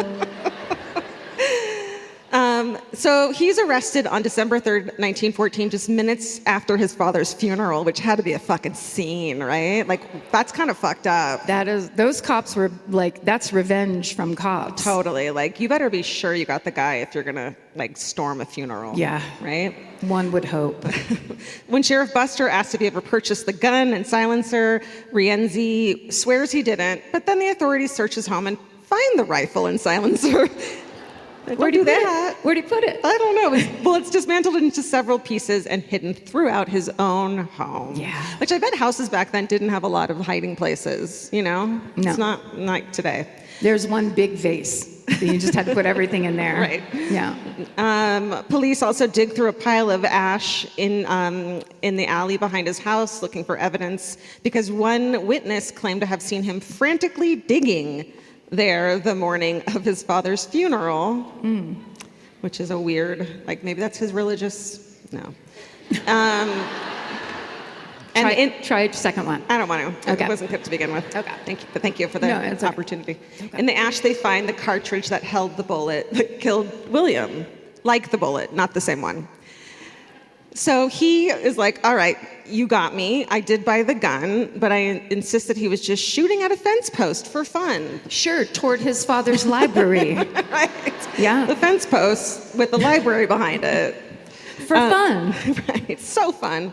So he's arrested on December 3rd, 1914, just minutes after his father's funeral, which had to be a fucking scene, right? Like, that's kind of fucked up. Those cops were like, that's revenge from cops. Totally. Like, you better be sure you got the guy if you're gonna, like, storm a funeral. Yeah. Right? One would hope. When Sheriff Buster asked if he ever purchased the gun and silencer, Rienzi swears he didn't, but then the authorities search his home and find the rifle and silencer. Where'd he put it? Where'd he put it? I don't know. Well, it's dismantled into several pieces and hidden throughout his own home. Yeah. Which I bet houses back then didn't have a lot of hiding places, you know? No. It's not like today. There's one big vase. You just had to put everything in there. Right. Yeah. Police also dig through a pile of ash in the alley behind his house looking for evidence because one witness claimed to have seen him frantically digging there the morning of his father's funeral, which is a weird, like maybe that's his religious, no. Try second one. I don't want to. Okay. It wasn't good to begin with. Okay. Thank you for the opportunity. Okay. In the ash, they find the cartridge that held the bullet that killed William, like the bullet, not the same one. So he is like, all right, you got me. I did buy the gun, but I insist that he was just shooting at a fence post for fun. Sure, toward his father's library. Right. Yeah. The fence post with the library behind it. For fun. Right. So fun.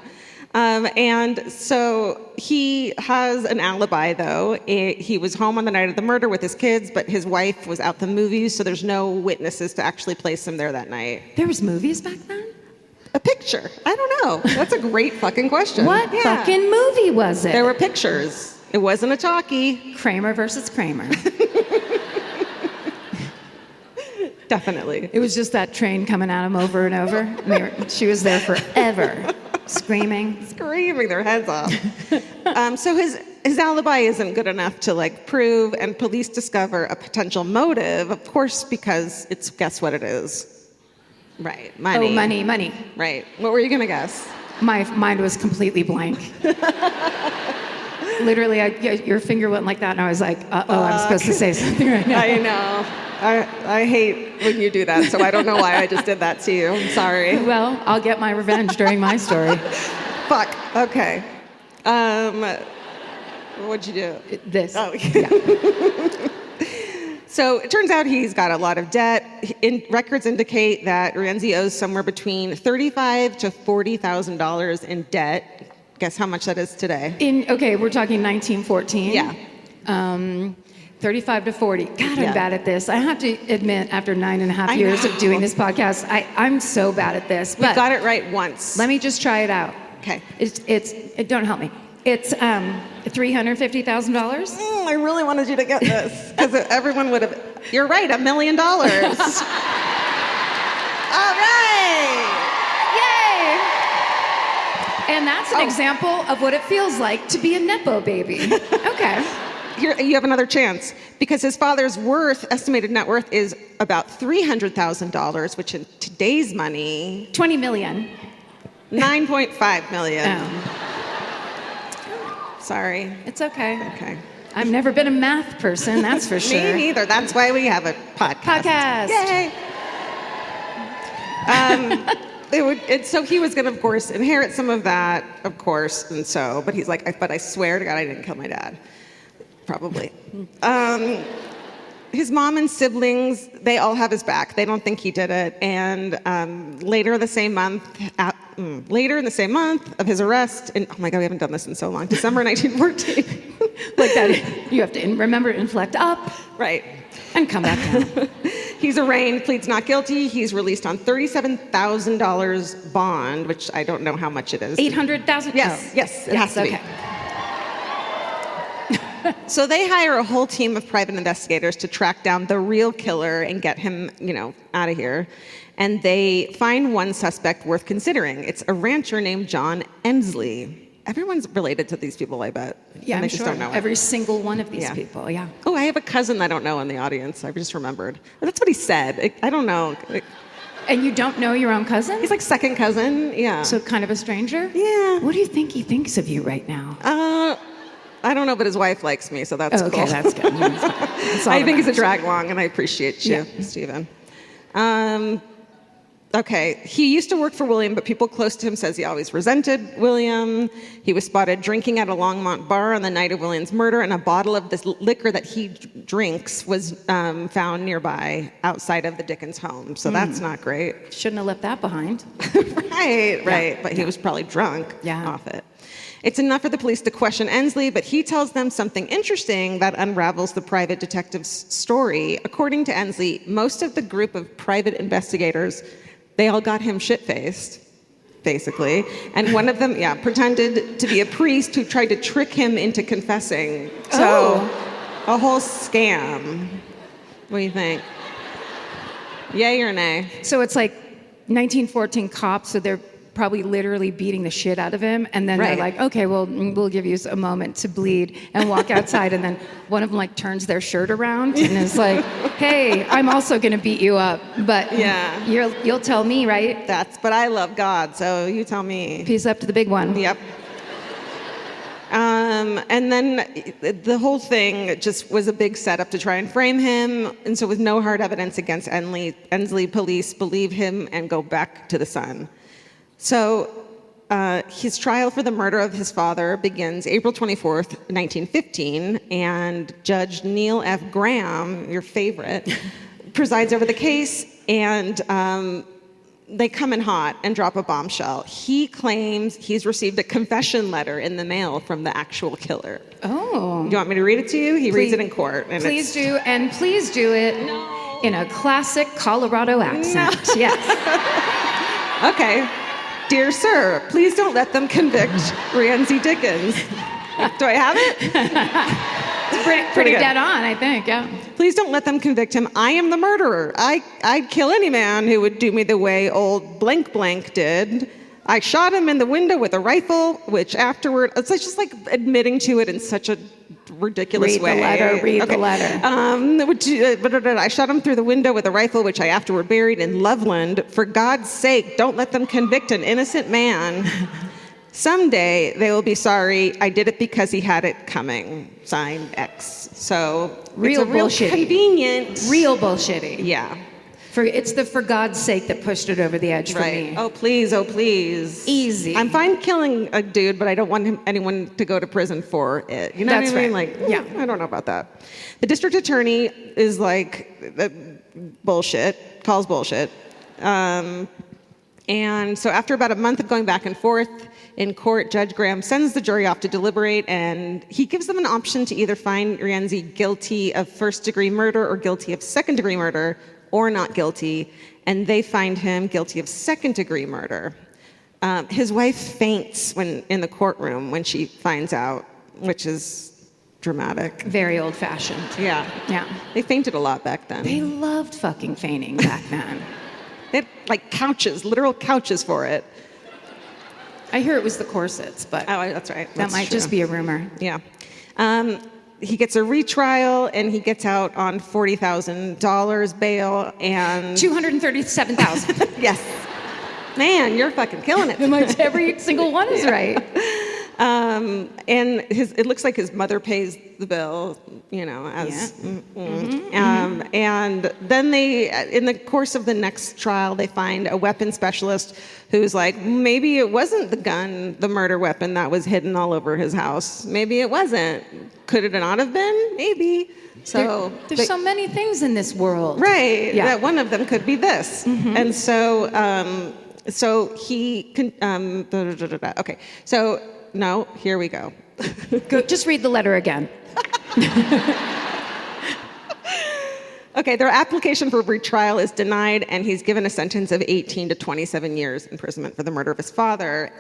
And so he has an alibi, though. He was home on the night of the murder with his kids, but his wife was out the movies, so there's no witnesses to actually place him there that night. There was movies back then? A picture. I don't know. That's a great fucking question. What fucking movie was it? There were pictures. It wasn't a talkie. Kramer versus Kramer. Definitely. It was just that train coming at him over and over. She was there forever, screaming their heads off. So his alibi isn't good enough to like prove, and police discover a potential motive, of course, because it's, guess what it is? Right, money. Oh, money. Right. What were you gonna guess? My mind was completely blank. Literally, your finger went like that, and I was like, I'm supposed to say something right now. I know. I hate when you do that, so I don't know why I just did that to you. I'm sorry. Well, I'll get my revenge during my story. Fuck. Okay. What'd you do? This. Oh, yeah. So it turns out he's got a lot of debt. Records indicate that Rienzi owes somewhere between $35,000 to $40,000 in debt. Guess how much that is today? We're talking 1914. Yeah. 35 to 40. God, I'm bad at this. I have to admit, after 9.5 years of doing this podcast, I'm so bad at this. We got it right once. Let me just try it out. Okay. Don't help me. It's $350,000. I really wanted you to get this because everyone would have. You're right, $1 million. All right. Yay! And that's an example of what it feels like to be a nepo baby. Okay. Here, you have another chance because his father's estimated net worth is about $300,000, which in today's money, $20 million. $9.5 million. Oh. Sorry. It's okay. Okay. I've never been a math person, that's for sure. Me neither. That's why we have a podcast. Yay! So he was going to, of course, inherit some of that, of course, but he's like, but I swear to God, I didn't kill my dad. Probably. His mom and siblings, they all have his back. They don't think he did it. And later in the same month of his arrest, oh my God, we haven't done this in so long, December 1914. Like that, you have to remember to inflect up. Right. And come back down. He's arraigned, pleads not guilty. He's released on $37,000 bond, which I don't know how much it is. $800,000? Yes, it has to be. Okay. So they hire a whole team of private investigators to track down the real killer and get him, out of here. And they find one suspect worth considering. It's a rancher named John Emsley. Everyone's related to these people, I bet. Yeah, and I'm they just sure. don't know Every single one of these Yeah. people, yeah. Oh, I have a cousin I don't know in the audience. I just remembered. That's what he said. I don't know. And you don't know your own cousin? He's like second cousin. Yeah. So kind of a stranger? Yeah. What do you think he thinks of you right now? I don't know, but his wife likes me, so that's okay, cool. that's good. That's all I that think he's a matters. drag along, and I appreciate you, Stephen. Okay, he used to work for William, but people close to him says he always resented William. He was spotted drinking at a Longmont bar on the night of William's murder, and a bottle of this liquor that he drinks was found nearby outside of the Dickens home. So that's not great. Shouldn't have left that behind. Right. But he was probably drunk off it. It's enough for the police to question Ensley, but he tells them something interesting that unravels the private detective's story. According to Ensley, most of the group of private investigators, they all got him shit-faced, basically. And one of them, pretended to be a priest who tried to trick him into confessing. So, a whole scam. What do you think? Yay or nay? So it's like 1914 cops, so they're probably literally beating the shit out of him, and then they're like, okay, well, we'll give you a moment to bleed, and walk outside, and then one of them like turns their shirt around and is like, hey, I'm also gonna beat you up, but you'll tell me, right? But I love God, so you tell me. Peace up to the big one. Yep. And then the whole thing just was a big setup to try and frame him, and so with no hard evidence against Ensley, police believe him and go back to the Sun. So his trial for the murder of his father begins April 24th, 1915, and Judge Neil F. Graham, your favorite, presides over the case, and they come in hot and drop a bombshell. He claims he's received a confession letter in the mail from the actual killer. Oh. Do you want me to read it to you? He reads it in court. And please do it in a classic Colorado accent. No. Yes. Okay. Dear sir, please don't let them convict Rienzi Dickens. Do I have it? It's pretty dead on, I think, yeah. Please don't let them convict him. I am the murderer. I'd kill any man who would do me the way old blank blank did. I shot him in the window with a rifle, which afterward, it's just like admitting to it in such a ridiculous way. Read the letter. I shot him through the window with a rifle, which I afterward buried in Loveland. For God's sake, don't let them convict an innocent man. Someday they will be sorry. I did it because he had it coming. Signed X. So real bullshitty. Convenient. Real bullshitty. Yeah. It's the for God's sake that pushed it over the edge for me. Oh, please. Easy. I'm fine killing a dude, but I don't want anyone to go to prison for it. You know what I mean? Right. I don't know about that. The district attorney is like, bullshit, calls bullshit. And so after about a month of going back and forth in court, Judge Graham sends the jury off to deliberate, and he gives them an option to either find Rienzi guilty of first-degree murder or guilty of second-degree murder, or not guilty, and they find him guilty of second-degree murder. His wife faints in the courtroom when she finds out, which is dramatic. Very old-fashioned. Yeah. They fainted a lot back then. They loved fucking fainting back then. They had like couches, literal couches for it. I hear it was the corsets, but that's right. That might just be a rumor. Yeah. He gets a retrial, and he gets out on $40,000 bail and $237,000. Yes. Man, you're fucking killing it. Every single one is right. And it looks like his mother pays the bill, and then in the course of the next trial, they find a weapons specialist who's like, maybe it wasn't the murder weapon that was hidden all over his house. Maybe it wasn't. Could it not have been? Maybe. So there's so many things in this world. Right. Yeah. That one of them could be this. Mm-hmm. And so he okay. So no, here we go. Just read the letter again. Okay, their application for retrial is denied, and he's given a sentence of 18 to 27 years imprisonment for the murder of his father.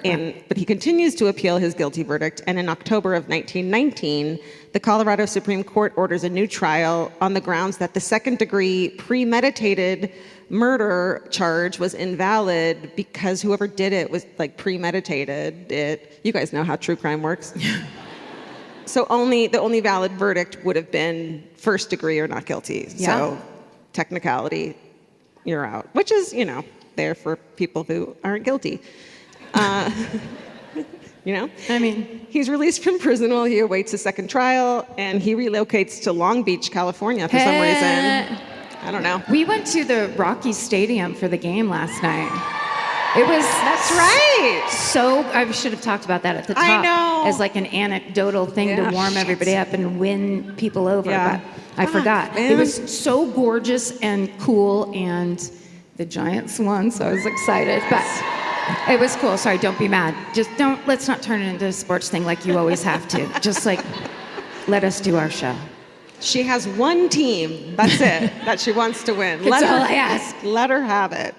But he continues to appeal his guilty verdict, and in October of 1919, the Colorado Supreme Court orders a new trial on the grounds that the second-degree premeditated murder charge was invalid because whoever did it was like premeditated it. You guys know how true crime works. So the only valid verdict would have been first degree or not guilty. Yeah. So technicality, you're out, which is, there for people who aren't guilty. I mean, he's released from prison while he awaits a second trial, and he relocates to Long Beach, California for some reason. I don't know. We went to the Rocky Stadium for the game last night. It was That's right. so. I should have talked about that at the top. I know. As like an anecdotal thing Yeah, to warm shit. everybody up and win people over. Yeah. But I forgot. man. It was so gorgeous and cool, and the Giants won, so I was excited. But it was cool. Sorry, don't be mad. Just don't. Let's not turn it into a sports thing like you always have to. Just like let us do our show. She has one team. That's it. That she wants to win. That's all I ask. Let her have it.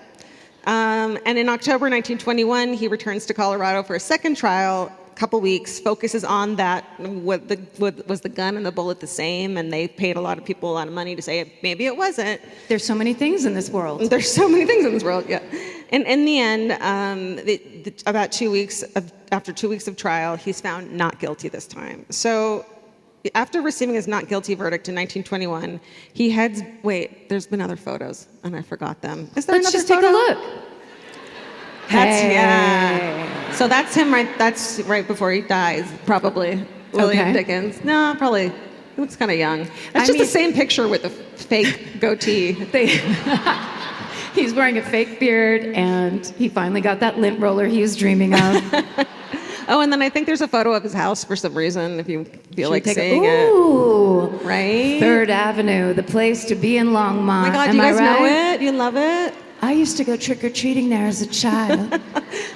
And in October 1921, he returns to Colorado for a second trial. A couple weeks, focuses on that. Was the gun and the bullet the same? And they paid a lot of people a lot of money to say maybe it wasn't. There's so many things in this world. There's so many things in this world. Yeah. And in the end, about 2 weeks after 2 weeks of trial, he's found not guilty this time. So after receiving his not guilty verdict in 1921, he heads. Wait, there's been other photos, and I forgot them. Is there Let's another just photo? take a look. That's Hey. yeah. So that's him right. That's right before he dies, probably. William Okay. Dickens. No, probably. He looks kind of young. It's just the same picture with the fake goatee. He's wearing a fake beard, and he finally got that lint roller he was dreaming of. Oh, and then I think there's a photo of his house for some reason. If you feel like Take seeing Ooh. it, right? Third Avenue, the place to be in Longmont. Oh my God, Am do you guys I right? know it? You love it? I used to go trick-or-treating there as a child.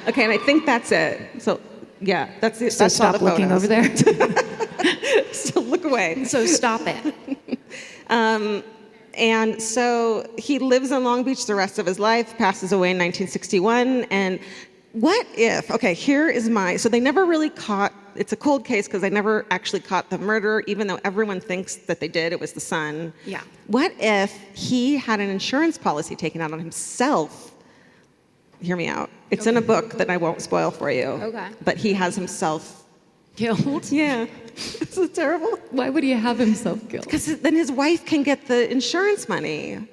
Okay, and I think that's it. So, yeah, that's it. So That's all stop the looking photos. over there. So look away. So stop it. And so he lives in Long Beach the rest of his life, passes away in 1961. And what if, okay, here is so they never really caught, it's a cold case because they never actually caught the murderer, even though everyone thinks that they did, it was the son. Yeah. What if he had an insurance policy taken out on himself? Hear me out. It's in a book that I won't spoil for you. Okay. But he has himself. Killed? Yeah. Is it terrible? Why would he have himself killed? Because then his wife can get the insurance money.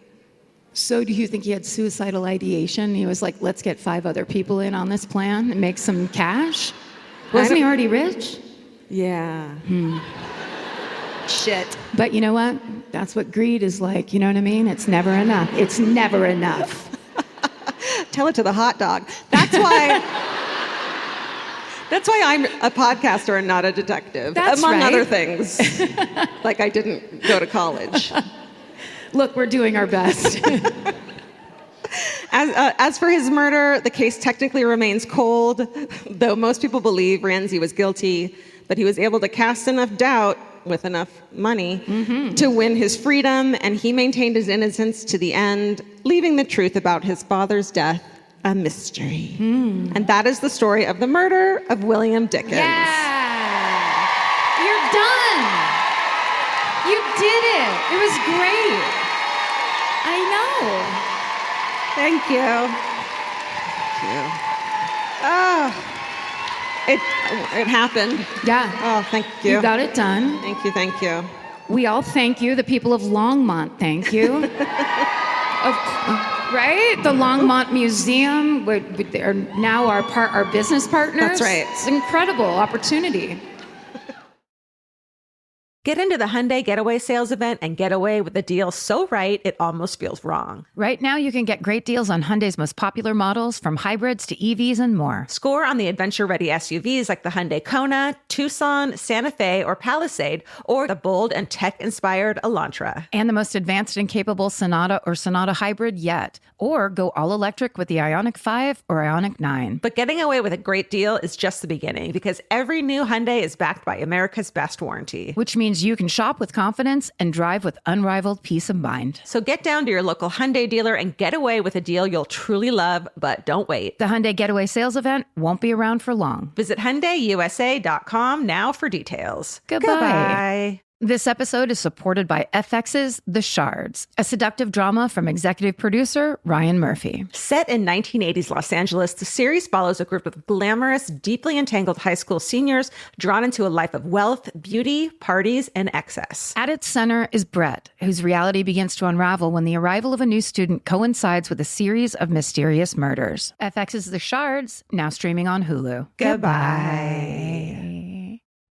So do you think he had suicidal ideation? He was like, let's get 5 other people in on this plan and make some cash? Wasn't he already rich? Yeah. Shit. But you know what? That's what greed is like. You know what I mean? It's never enough. It's never enough. Tell it to the hot dog. That's why. That's why I'm a podcaster and not a detective, That's among right. other things. Like I didn't go to college. Look, we're doing our best. As for his murder, the case technically remains cold, though most people believe Ramsey was guilty, but he was able to cast enough doubt with enough money to win his freedom, and he maintained his innocence to the end, leaving the truth about his father's death a mystery. And that is the story of the murder of William Dickens. Yeah! You're done! You did it! It was great! I know! Thank you. Thank you. Oh, it happened. Yeah. Oh, thank you. You got it done. Thank you, thank you. We all thank you. The people of Longmont thank you. Right? The Longmont Museum, they're now our business partners. That's right. It's an incredible opportunity. Get into the Hyundai Getaway Sales Event and get away with a deal so right it almost feels wrong. Right now, you can get great deals on Hyundai's most popular models, from hybrids to EVs and more. Score on the adventure-ready SUVs like the Hyundai Kona, Tucson, Santa Fe, or Palisade, or the bold and tech-inspired Elantra. And the most advanced and capable Sonata or Sonata Hybrid yet. Or go all-electric with the Ioniq 5 or Ioniq 9. But getting away with a great deal is just the beginning, because every new Hyundai is backed by America's best warranty. Which means you can shop with confidence and drive with unrivaled peace of mind. So get down to your local Hyundai dealer and get away with a deal you'll truly love, but don't wait. The Hyundai Getaway Sales Event won't be around for long. Visit HyundaiUSA.com now for details. Goodbye. This episode is supported by FX's The Shards, a seductive drama from executive producer Ryan Murphy. Set in 1980s Los Angeles, the series follows a group of glamorous, deeply entangled high school seniors drawn into a life of wealth, beauty, parties, and excess. At its center is Brett, whose reality begins to unravel when the arrival of a new student coincides with a series of mysterious murders. FX's The Shards, now streaming on Hulu. Goodbye.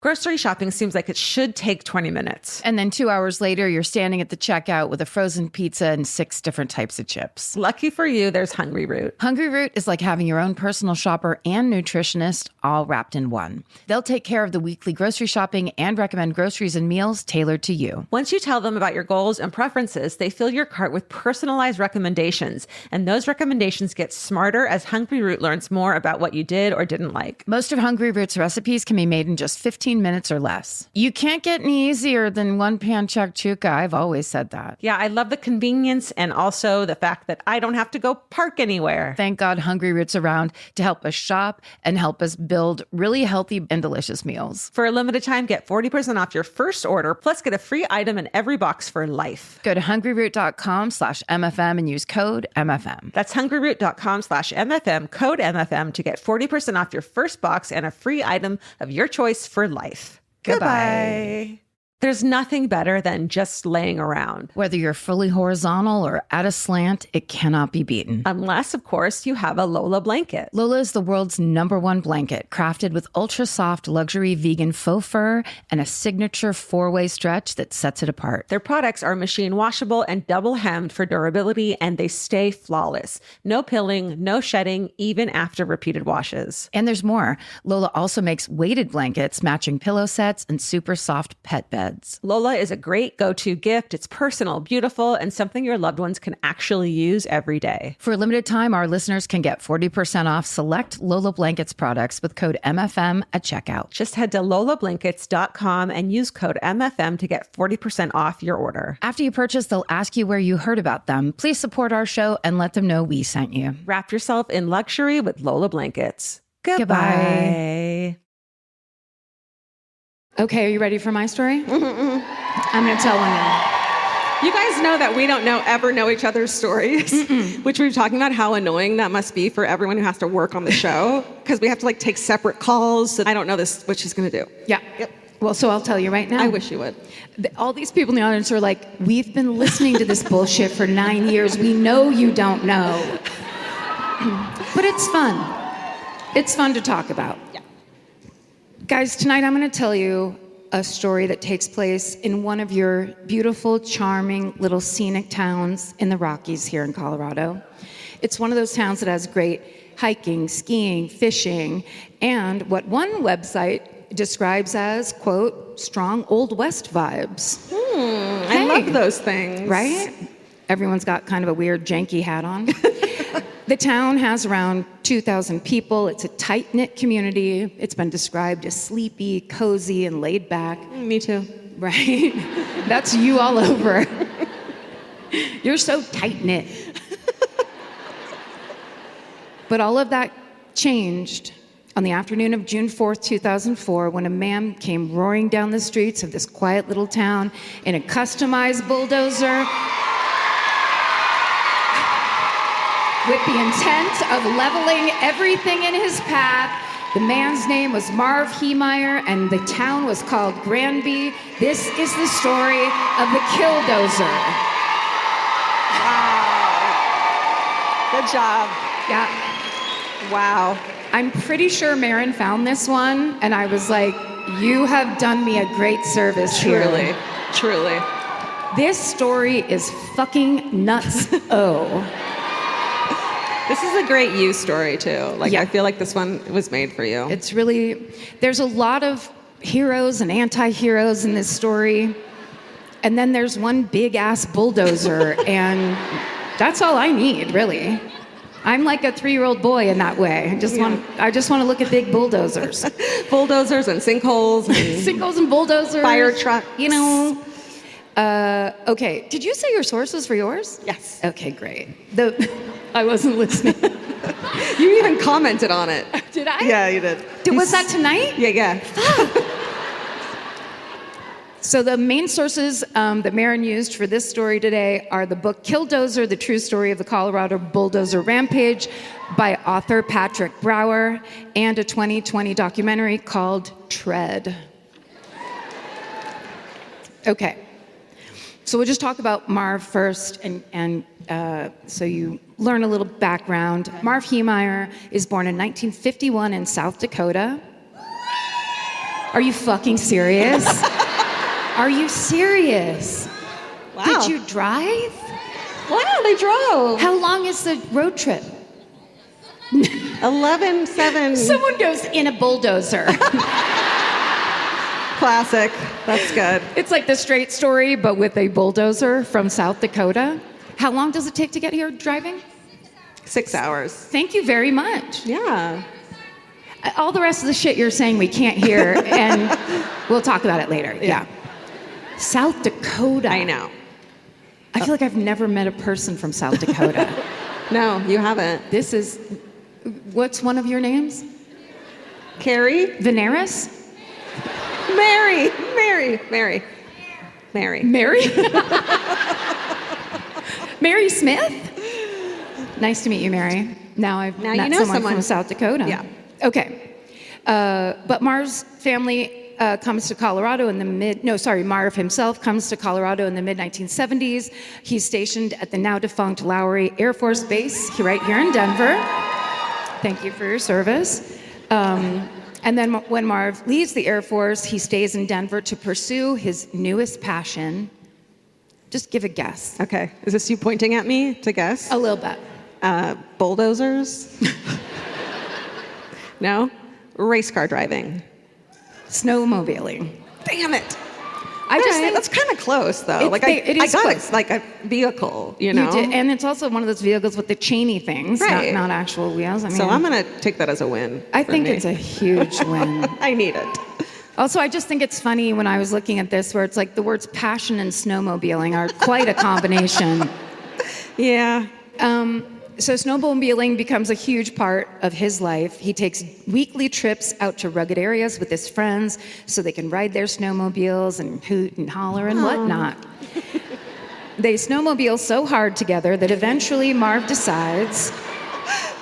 Grocery shopping seems like it should take 20 minutes. And then 2 hours later, you're standing at the checkout with a frozen pizza and 6 different types of chips. Lucky for you, there's Hungry Root. Hungry Root is like having your own personal shopper and nutritionist all wrapped in one. They'll take care of the weekly grocery shopping and recommend groceries and meals tailored to you. Once you tell them about your goals and preferences, they fill your cart with personalized recommendations. And those recommendations get smarter as Hungry Root learns more about what you did or didn't like. Most of Hungry Root's recipes can be made in just 15 minutes or less. You can't get any easier than one-pan shakshuka. I've always said that. Yeah, I love the convenience and also the fact that I don't have to go park anywhere. Thank God Hungry Root's around to help us shop and help us build really healthy and delicious meals. For a limited time, get 40% off your first order, plus get a free item in every box for life. Go to hungryroot.com/MFM and use code MFM. That's hungryroot.com/MFM, code MFM to get 40% off your first box and a free item of your choice for life. Goodbye. There's nothing better than just laying around. Whether you're fully horizontal or at a slant, it cannot be beaten. Unless, of course, you have a Lola blanket. Lola is the world's #1 blanket, crafted with ultra-soft luxury vegan faux fur and a signature 4-way stretch that sets it apart. Their products are machine washable and double hemmed for durability, and they stay flawless. No pilling, no shedding, even after repeated washes. And there's more. Lola also makes weighted blankets, matching pillow sets, and super soft pet beds. Lola is a great go-to gift. It's personal, beautiful, and something your loved ones can actually use every day. For a limited time, our listeners can get 40% off select Lola Blankets products with code MFM at checkout. Just head to lolablankets.com and use code MFM to get 40% off your order. After you purchase, they'll ask you where you heard about them. Please support our show and let them know we sent you. Wrap yourself in luxury with Lola Blankets. Goodbye. Okay, are you ready for my story? I'm going to tell one now. You guys know that we don't ever know each other's stories, which we were talking about how annoying that must be for everyone who has to work on the show, because we have to take separate calls. So I don't know what she's going to do. Yeah. Yep. Well, so I'll tell you right now. I wish you would. All these people in the audience are like, we've been listening to this bullshit for 9 years. We know you don't know. But it's fun. It's fun to talk about. Yeah. Guys, tonight I'm going to tell you a story that takes place in one of your beautiful, charming, little scenic towns in the Rockies here in Colorado. It's one of those towns that has great hiking, skiing, fishing, and what one website describes as, quote, strong Old West vibes. I love those things. Right? Everyone's got kind of a weird, janky hat on. The town has around 2,000 people. It's a tight-knit community. It's been described as sleepy, cozy, and laid back. Me too. Right? That's you all over. You're so tight-knit. But all of that changed on the afternoon of June 4th, 2004, when a man came roaring down the streets of this quiet little town in a customized bulldozer with the intent of leveling everything in his path. The man's name was Marv Heemeyer, and the town was called Granby. This is the story of the Killdozer. Wow. Good job. Yeah. Wow. I'm pretty sure Marin found this one, and I was like, you have done me a great service here. Truly. This story is fucking nuts. This is a great you story, too. Yeah. I feel like this one was made for you. It's really, there's a lot of heroes and anti-heroes in this story. And then there's one big-ass bulldozer, and that's all I need, really. I'm like a 3-year-old boy in that way. I just want to look at big bulldozers. Bulldozers and sinkholes. And sinkholes and bulldozers. Fire trucks. You know. Okay, did you say your sources for yours? Yes. Okay, great. I wasn't listening. You even commented on it. Did I? Yeah, you did. Was that tonight? Yeah. So the main sources that Marin used for this story today are the book Killdozer, The True Story of the Colorado Bulldozer Rampage by author Patrick Brower, and a 2020 documentary called Tread. Okay. So we'll just talk about Marv first, and so you learn a little background. Marv Heemeyer is born in 1951 in South Dakota. Are you fucking serious? Are you serious? Wow. Did you drive? Wow, they drove. How long is the road trip? 11-7. Someone goes in a bulldozer. Classic. That's good. It's like The Straight Story, but with a bulldozer from South Dakota. How long does it take to get here driving? 6 hours. Thank you very much. Yeah. All the rest of the shit you're saying we can't hear, and we'll talk about it later. Yeah. South Dakota. I know. I feel like I've never met a person from South Dakota. No, you haven't. This is, what's one of your names? Carrie? Veneris? Mary. Mary? Mary Smith? Nice to meet you, Mary. Now I've met you know someone someone from South Dakota. Yeah. Okay. But Marv's family comes to Colorado in the Marv himself comes to Colorado in the mid-1970s. He's stationed at the now-defunct Lowry Air Force Base right here in Denver. Thank you for your service. And then when Marv leaves the Air Force, he stays in Denver to pursue his newest passion. Just give a guess. Okay. Is this you pointing at me to guess? A little bit. Bulldozers? No? Race car driving. Snowmobiling. Damn it. I just think that's kind of close, though. it is I got close. it, like a vehicle, you know? You did, and it's also one of those vehicles with the chainy things, Right. not actual wheels. I mean, So I'm going to take that as a win. I for think me. it's a huge win. I need it. Also, I just think it's funny when I was looking at this, where it's like the words passion and snowmobiling are quite a combination. Yeah. So snowmobiling becomes a huge part of his life. He takes weekly trips out to rugged areas with his friends so they can ride their snowmobiles and hoot and holler and whatnot. They snowmobile so hard together that eventually Marv decides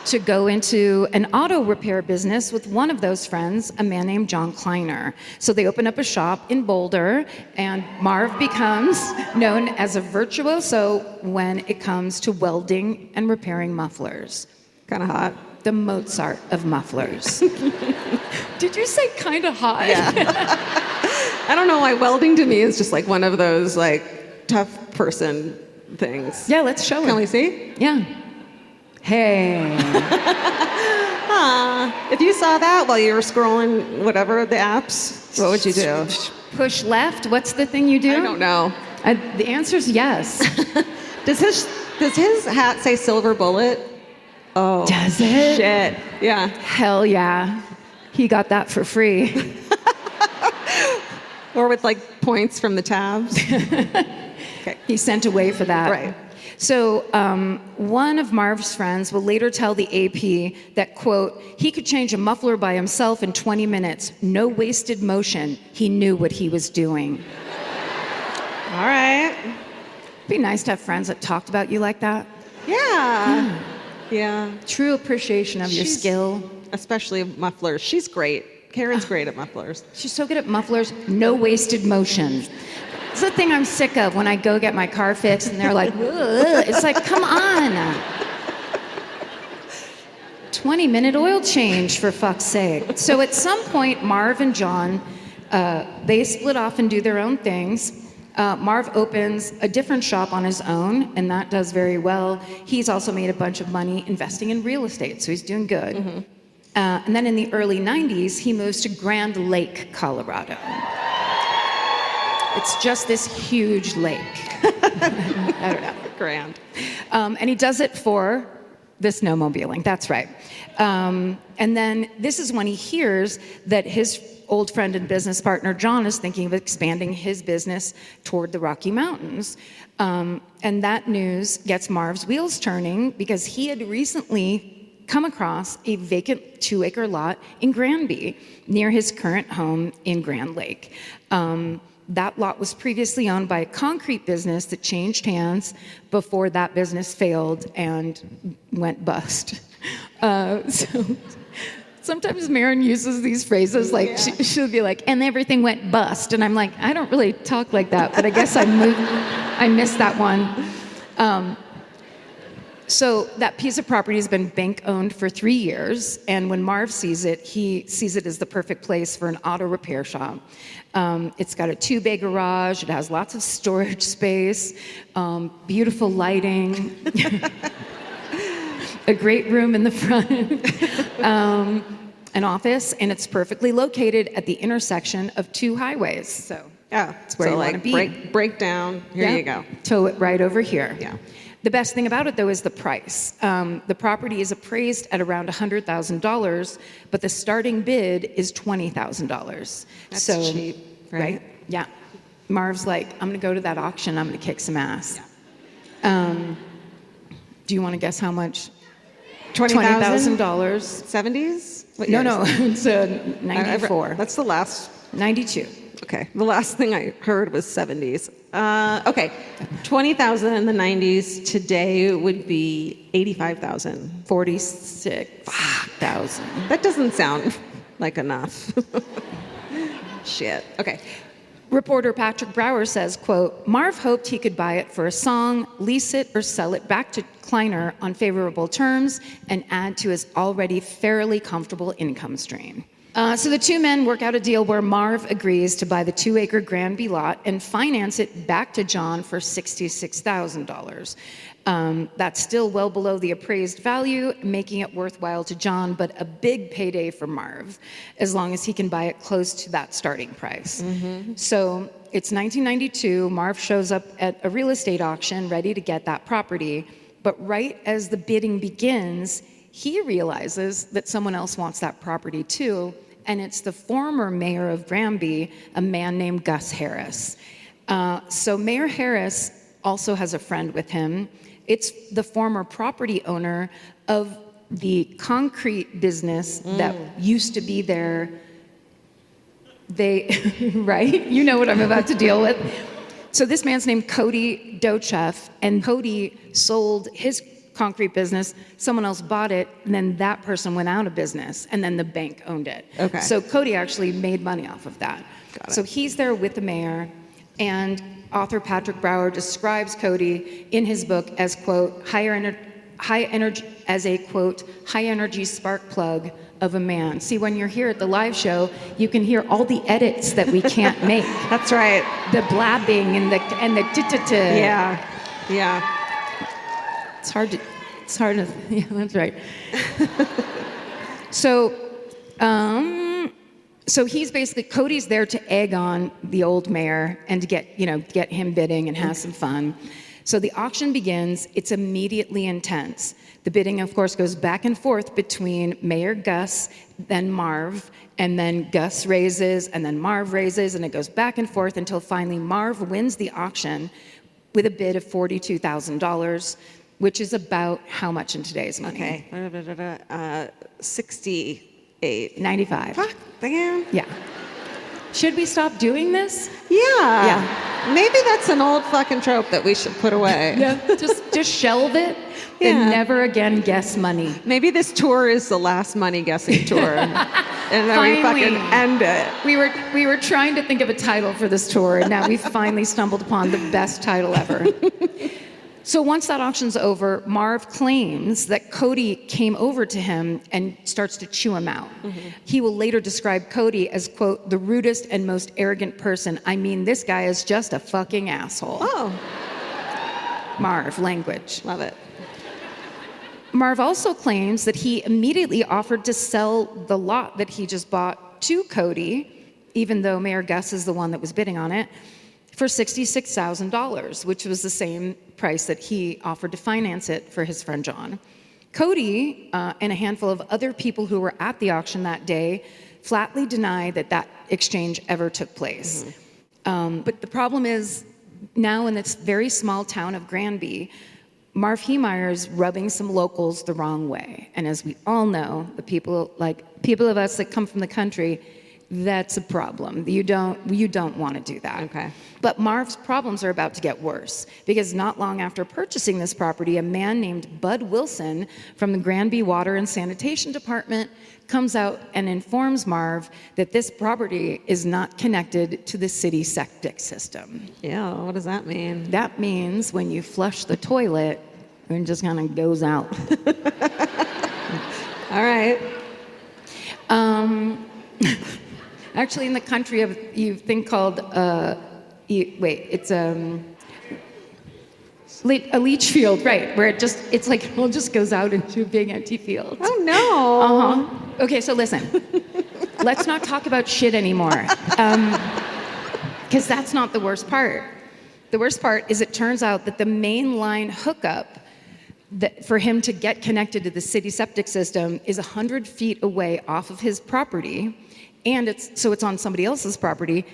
to go into an auto repair business with one of those friends, a man named John Kleiner. So they open up a shop in Boulder, and Marv becomes known as a virtuoso when it comes to welding and repairing mufflers. Kind of hot. The Mozart of mufflers. Did you say kind of hot? Yeah. I don't know why welding to me is just like one of those like tough person things. Yeah, let's show Can him. we see? Yeah. Hey. If you saw that while you were scrolling whatever the apps, what would you do? Push left. What's the thing you do? I don't know. The answer is yes. Does his hat say silver bullet? Oh. Does it? Shit. Yeah. Hell yeah. He got that for free. Or with like points from the tabs. Okay. He sent away for that. Right. So one of Marv's friends will later tell the AP that, quote, he could change a muffler by himself in 20 minutes. No wasted motion. He knew what he was doing. All right. It'd be nice to have friends that talked about you like that. Yeah. Yeah. True appreciation of your skill. Especially mufflers. She's great. Karen's great at mufflers. She's so good at mufflers. No wasted motion. It's the thing I'm sick of when I go get my car fixed and they're like, ugh. It's like, come on. 20-minute oil change, for fuck's sake. So at some point, Marv and John, they split off and do their own things. Marv opens a different shop on his own, and that does very well. He's also made a bunch of money investing in real estate, so he's doing good. Mm-hmm. And then in the early 90s, he moves to Grand Lake, Colorado. It's just this huge lake. I don't know. Grand. And he does it for the snowmobiling. That's right. And then this is when he hears that his old friend and business partner, John, is thinking of expanding his business toward the Rocky Mountains. And that news gets Marv's wheels turning because he had recently come across a vacant 2-acre lot in Granby near his current home in Grand Lake. That lot was previously owned by a concrete business that changed hands before that business failed and went bust. So sometimes Maren uses these phrases like, she'll be like, and everything went bust. And I'm like, I don't really talk like that, but I guess I missed that one. So that piece of property has been bank owned for 3 years, and when Marv sees it, he sees it as the perfect place for an auto repair shop. It's got a 2-bay garage, it has lots of storage space, beautiful lighting, a great room in the front, an office, and it's perfectly located at the intersection of 2 highways. So Yeah, it's where you want to be. Break down. Here you go. Tow it right over here. Yeah. The best thing about it, though, is the price. The property is appraised at around $100,000, but the starting bid is $20,000. That's cheap, right? Yeah. Marv's like, I'm going to go to that auction. I'm going to kick some ass. Yeah. Do you want to guess how much? $20,000. 70s? What No, years? it's 94. That's the last. 92. Okay, the last thing I heard was 70s. Okay, 20,000 in the 90s. Today would be 85,000. 46,000. That doesn't sound like enough. Shit. Okay. Reporter Patrick Brower says, quote, Marv hoped he could buy it for a song, lease it, or sell it back to Kleiner on favorable terms and add to his already fairly comfortable income stream. So the 2 men work out a deal where Marv agrees to buy the 2-acre Granby lot and finance it back to John for $66,000. That's still well below the appraised value, making it worthwhile to John, but a big payday for Marv, as long as he can buy it close to that starting price. Mm-hmm. So it's 1992. Marv shows up at a real estate auction ready to get that property, but right as the bidding begins, he realizes that someone else wants that property too, and it's the former mayor of Granby, a man named Gus Harris. So Mayor Harris also has a friend with him. It's the former property owner of the concrete business that used to be there. Right? You know what I'm about to deal with. So this man's named Cody Docheff, and Cody sold his concrete business, someone else bought it, and then that person went out of business, and then the bank owned it. Okay. So Cody actually made money off of that. Got it. So he's there with the mayor, and author Patrick Brower describes Cody in his book as, quote, high energy spark plug of a man. See, when you're here at the live show, you can hear all the edits that we can't make. That's right. The blabbing and the t-t-t. Yeah. It's hard to, yeah, that's right. So he's basically, Cody's there to egg on the old mayor and to get him bidding and have some fun. So the auction begins. It's immediately intense. The bidding, of course, goes back and forth between Mayor Gus, then Marv, and then Gus raises, and then Marv raises, and it goes back and forth until finally Marv wins the auction with a bid of $42,000, which is about how much in today's money? Okay. 68. 95. Fuck, damn. Yeah. Should we stop doing this? Yeah. Maybe that's an old fucking trope that we should put away. Yeah. Just shelve it and never again guess money. Maybe this tour is the last money guessing tour. And then we fucking end it. We were trying to think of a title for this tour, and now we've finally stumbled upon the best title ever. So once that auction's over, Marv claims that Cody came over to him and starts to chew him out. Mm-hmm. He will later describe Cody as, quote, the rudest and most arrogant person. I mean, this guy is just a fucking asshole. Oh. Marv, language. Love it. Marv also claims that he immediately offered to sell the lot that he just bought to Cody, even though Mayor Gus is the one that was bidding on it, for $66,000, which was the same price that he offered to finance it for his friend John. Cody and a handful of other people who were at the auction that day flatly deny that exchange ever took place. Mm-hmm. But the problem is, now in this very small town of Granby, Marv Heemeyer is rubbing some locals the wrong way. And as we all know, the people of us that come from the country, that's a problem. You don't want to do that. Okay. But Marv's problems are about to get worse, because not long after purchasing this property, a man named Bud Wilson from the Granby Water and Sanitation Department comes out and informs Marv that this property is not connected to the city septic system. Yeah, what does that mean? That means when you flush the toilet, and just kind of goes out. All right. Actually, in the country of you thing called it's a leach field, right? Where it all just goes out into a big empty field. Oh no. Okay, so listen. Let's not talk about shit anymore, because that's not the worst part. The worst part is it turns out that the main line hookup for him to get connected to the city septic system is 100 feet away off of his property, and it's on somebody else's property.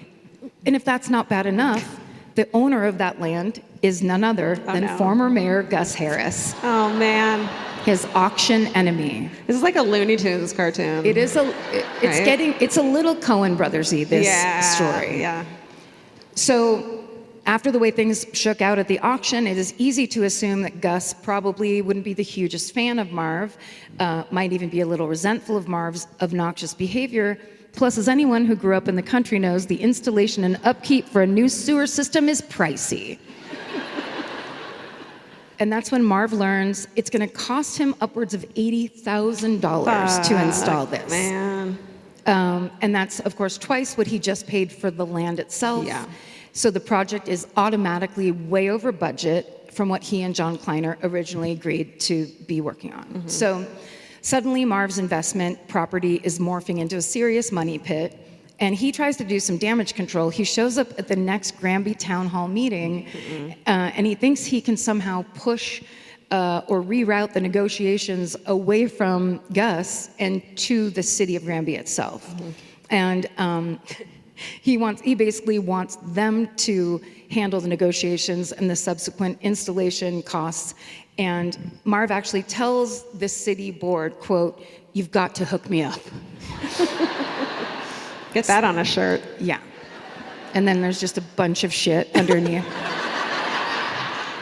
And if that's not bad enough, the owner of that land is none other than former Mayor Gus Harris. Oh man. His auction enemy. This is like a Looney Tunes cartoon. It is it's a little Coen Brothers-y, this story. Yeah. So after the way things shook out at the auction, it is easy to assume that Gus probably wouldn't be the hugest fan of Marv, might even be a little resentful of Marv's obnoxious behavior. Plus, as anyone who grew up in the country knows, the installation and upkeep for a new sewer system is pricey. And that's when Marv learns it's going to cost him upwards of $80,000 to install this. Man. And that's, of course, twice what he just paid for the land itself. Yeah. So the project is automatically way over budget from what he and John Kleiner originally agreed to be working on. Mm-hmm. So suddenly Marv's investment property is morphing into a serious money pit, and he tries to do some damage control. He shows up at the next Granby Town Hall meeting, and he thinks he can somehow push or reroute the negotiations away from Gus and to the city of Granby itself. Mm-hmm. And he basically wants them to handle the negotiations and the subsequent installation costs. And Marv actually tells the city board, quote, "You've got to hook me up." Get that on a shirt. Yeah. And then there's just a bunch of shit underneath.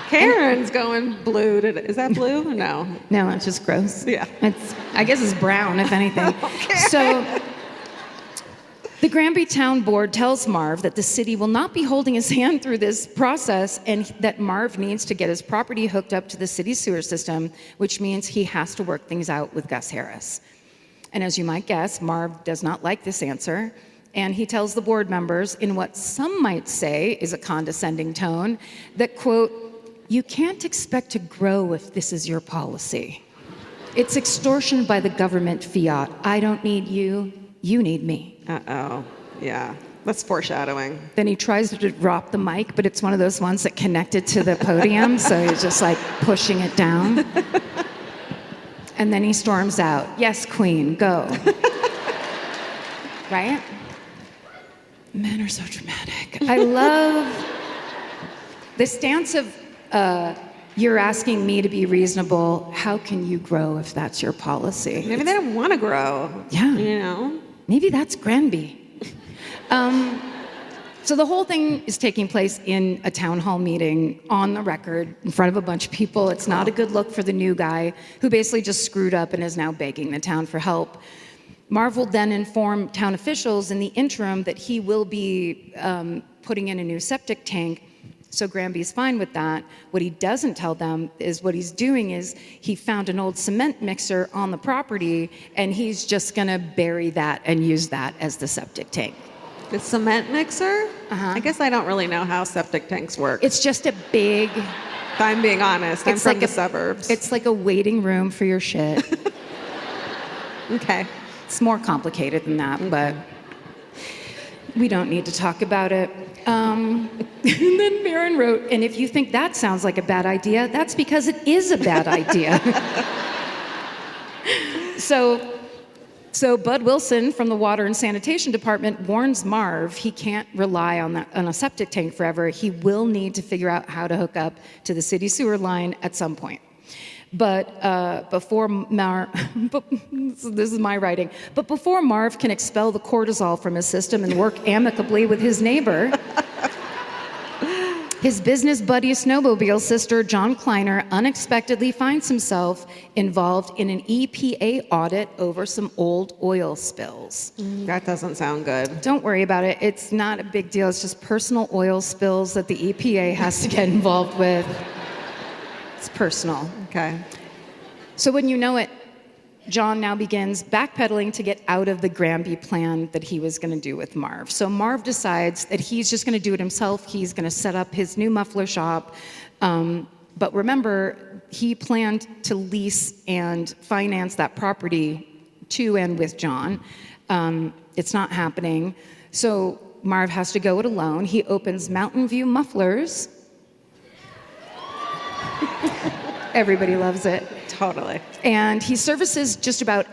Karen's going blue today. Is that blue? No. No, it's just gross. Yeah. I guess it's brown, if anything. Okay. So the Granby Town Board tells Marv that the city will not be holding his hand through this process, and that Marv needs to get his property hooked up to the city sewer system, which means he has to work things out with Gus Harris. And as you might guess, Marv does not like this answer, and he tells the board members, in what some might say is a condescending tone, that, quote, "You can't expect to grow if this is your policy. It's extortion by the government fiat. I don't need you, you need me." Uh-oh. Yeah. That's foreshadowing. Then he tries to drop the mic, but it's one of those ones that connected to the podium, so he's just like pushing it down. And then he storms out. "Yes, queen, go." Right? Men are so dramatic. I love the stance of, you're asking me to be reasonable. How can you grow if that's your policy? Maybe they don't want to grow. Yeah. You know? Maybe that's Granby. So the whole thing is taking place in a town hall meeting on the record in front of a bunch of people. It's not a good look for the new guy who basically just screwed up and is now begging the town for help. Marv will then inform town officials in the interim that he will be putting in a new septic tank. So Granby's fine with that. What he doesn't tell them is what he's doing is he found an old cement mixer on the property, and he's just gonna bury that and use that as the septic tank. The cement mixer? I guess I don't really know how septic tanks work. It's just a big... If I'm being honest, I'm from the suburbs. It's like a waiting room for your shit. Okay. It's more complicated than that, but we don't need to talk about it. And then Barron wrote, "And if you think that sounds like a bad idea, that's because it is a bad idea." So Bud Wilson from the Water and Sanitation Department warns Marv he can't rely on a septic tank forever. He will need to figure out how to hook up to the city sewer line at some point. But this is my writing. But before Marv can expel the cortisol from his system and work amicably with his neighbor, his business buddy snowmobile sister, John Kleiner, unexpectedly finds himself involved in an EPA audit over some old oil spills. That doesn't sound good. Don't worry about it. It's not a big deal. It's just personal oil spills that the EPA has to get involved with. gets personal. Okay. So when you know it, John now begins backpedaling to get out of the Granby plan that he was going to do with Marv. So Marv decides that he's just going to do it himself. He's going to set up his new muffler shop. But remember, he planned to lease and finance that property to and with John. It's not happening. So Marv has to go it alone. He opens Mountain View Mufflers. Everybody loves it. Totally. And he services just about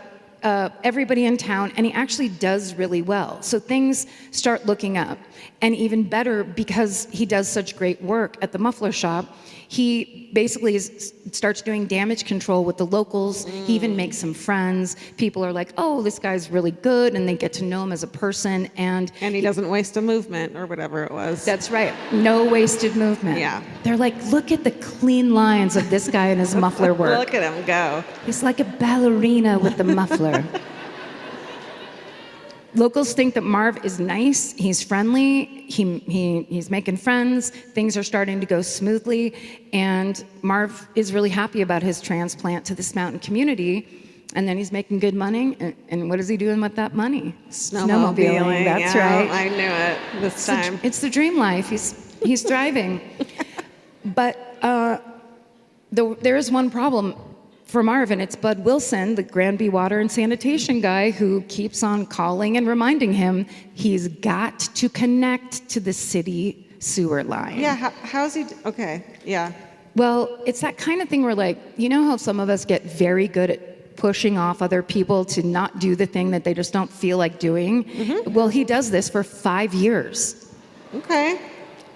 everybody in town, and he actually does really well. So things start looking up. And even better, because he does such great work at the muffler shop, he basically starts doing damage control with the locals. He even makes some friends. People are like, oh, this guy's really good, and they get to know him as a person. And he doesn't waste a movement or whatever it was. That's right. No wasted movement. Yeah. They're like, look at the clean lines of this guy and his muffler work. Look at him go. He's like a ballerina with the muffler. Locals think that Marv is nice, he's friendly, he's making friends, things are starting to go smoothly, and Marv is really happy about his transplant to this mountain community, and then he's making good money, and what is he doing with that money? Snowmobiling. That's yeah, right. I knew it this time. It's the dream life, he's thriving. But there is one problem for Marv, and it's Bud Wilson, the Granby Water and Sanitation guy, who keeps on calling and reminding him he's got to connect to the city sewer line. Yeah, how's he? Okay, yeah. Well, it's that kind of thing where, like, you know how some of us get very good at pushing off other people to not do the thing that they just don't feel like doing? Mm-hmm. Well, he does this for 5 years. Okay.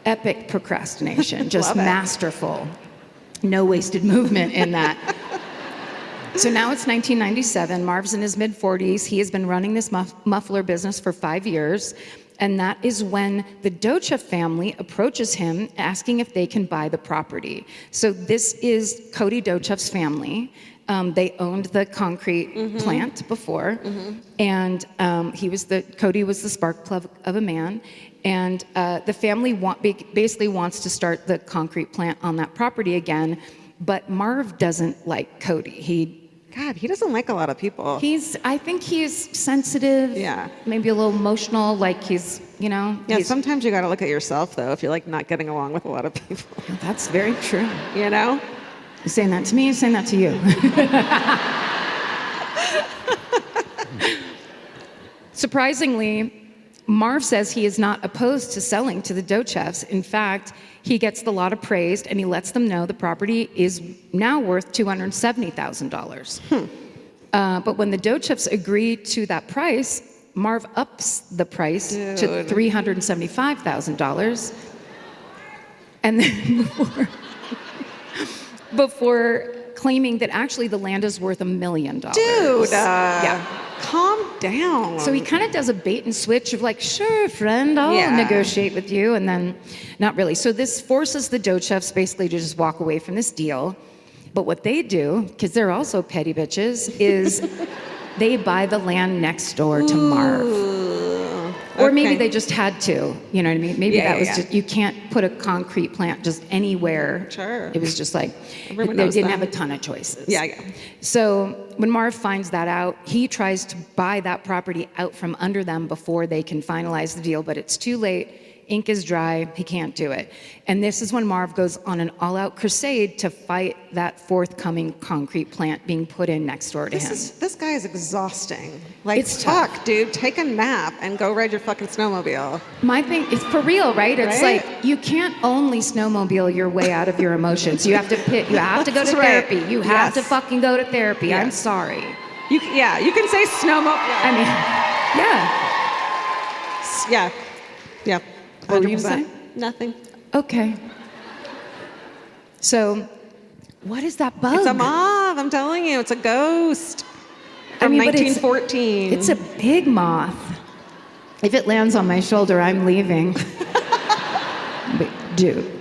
Epic procrastination, just masterful. No wasted movement in that. So now it's 1997. Marv's in his mid-40s. He has been running this muffler business for 5 years. And that is when the Dochev family approaches him asking if they can buy the property. So this is Cody Dochev's family. They owned the concrete plant before. And Cody was the spark plug of a man. And the family basically wants to start the concrete plant on that property again. But Marv doesn't like Cody. He doesn't like a lot of people. I think he's sensitive. Yeah. Maybe a little emotional, like he's, Yeah, sometimes you got to look at yourself, though, if you're, like, not getting along with a lot of people. That's very true. You know? You're saying that to me, you're saying that to you. Surprisingly, Marv says he is not opposed to selling to the Dochevs. In fact, he gets the lot appraised, and he lets them know the property is now worth $270,000. But when the Dochevs agree to that price, Marv ups the price to $375,000. And then before claiming that actually the land is worth $1 million. Dude, yeah. Calm down. So he kind of does a bait and switch of like, sure, friend, I'll negotiate with you, and then not really. So this forces the Dochevs basically to just walk away from this deal. But what they do, because they're also petty bitches, is they buy the land next door to Marv. Or maybe they just had to, you know what I mean? Maybe that was just, you can't put a concrete plant just anywhere. Sure. It was just like, Everyone they knows didn't that. have a ton of choices. Yeah. So when Marv finds that out, he tries to buy that property out from under them before they can finalize the deal, but it's too late. Ink is dry, he can't do it. And this is when Marv goes on an all-out crusade to fight that forthcoming concrete plant being put in next door to him. This guy is exhausting. Like, It's tough. fuck, dude, take a nap and go ride your fucking snowmobile. My thing, it's for real, right? It's Right? like, you can't only snowmobile your way out of your emotions. You have to go to That's right. therapy. You have to Yes. fucking go to therapy. Yes. I'm sorry. You can say snowmobile. I mean, Yeah. What were you 100%. saying? Nothing. Okay. So, what is that bug? It's a moth, I'm telling you. It's a ghost from but 1914. It's a big moth. If it lands on my shoulder, I'm leaving. But, dude.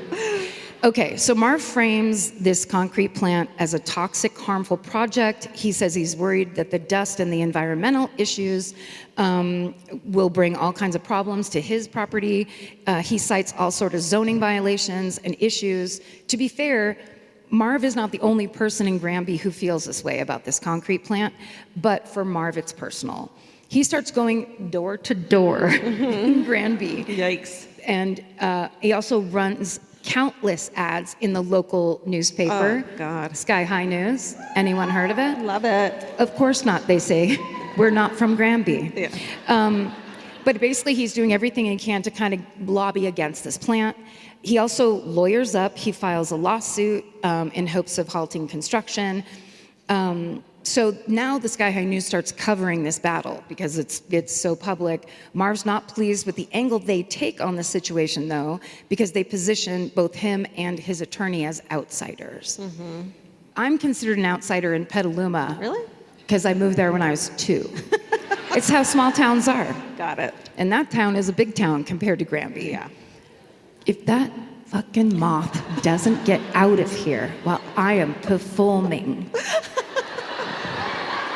Okay, so Marv frames this concrete plant as a toxic, harmful project. He says he's worried that the dust and the environmental issues will bring all kinds of problems to his property. He cites all sorts of zoning violations and issues. To be fair, Marv is not the only person in Granby who feels this way about this concrete plant, but for Marv, it's personal. He starts going door to door in Granby. Yikes. And he also runs countless ads in the local newspaper. Oh, God. Sky High News. Anyone heard of it? Love it. Of course not, they say. We're not from Granby. Yeah. But basically, he's doing everything he can to kind of lobby against this plant. He also lawyers up. He files a lawsuit in hopes of halting construction. So now the Sky High News starts covering this battle because it's so public. Marv's not pleased with the angle they take on the situation, though, because they position both him and his attorney as outsiders. Mm-hmm. I'm considered an outsider in Petaluma. Really? Because I moved there when I was 2. It's how small towns are. Got it. And that town is a big town compared to Granby. Yeah. If that fucking moth doesn't get out of here while I am performing.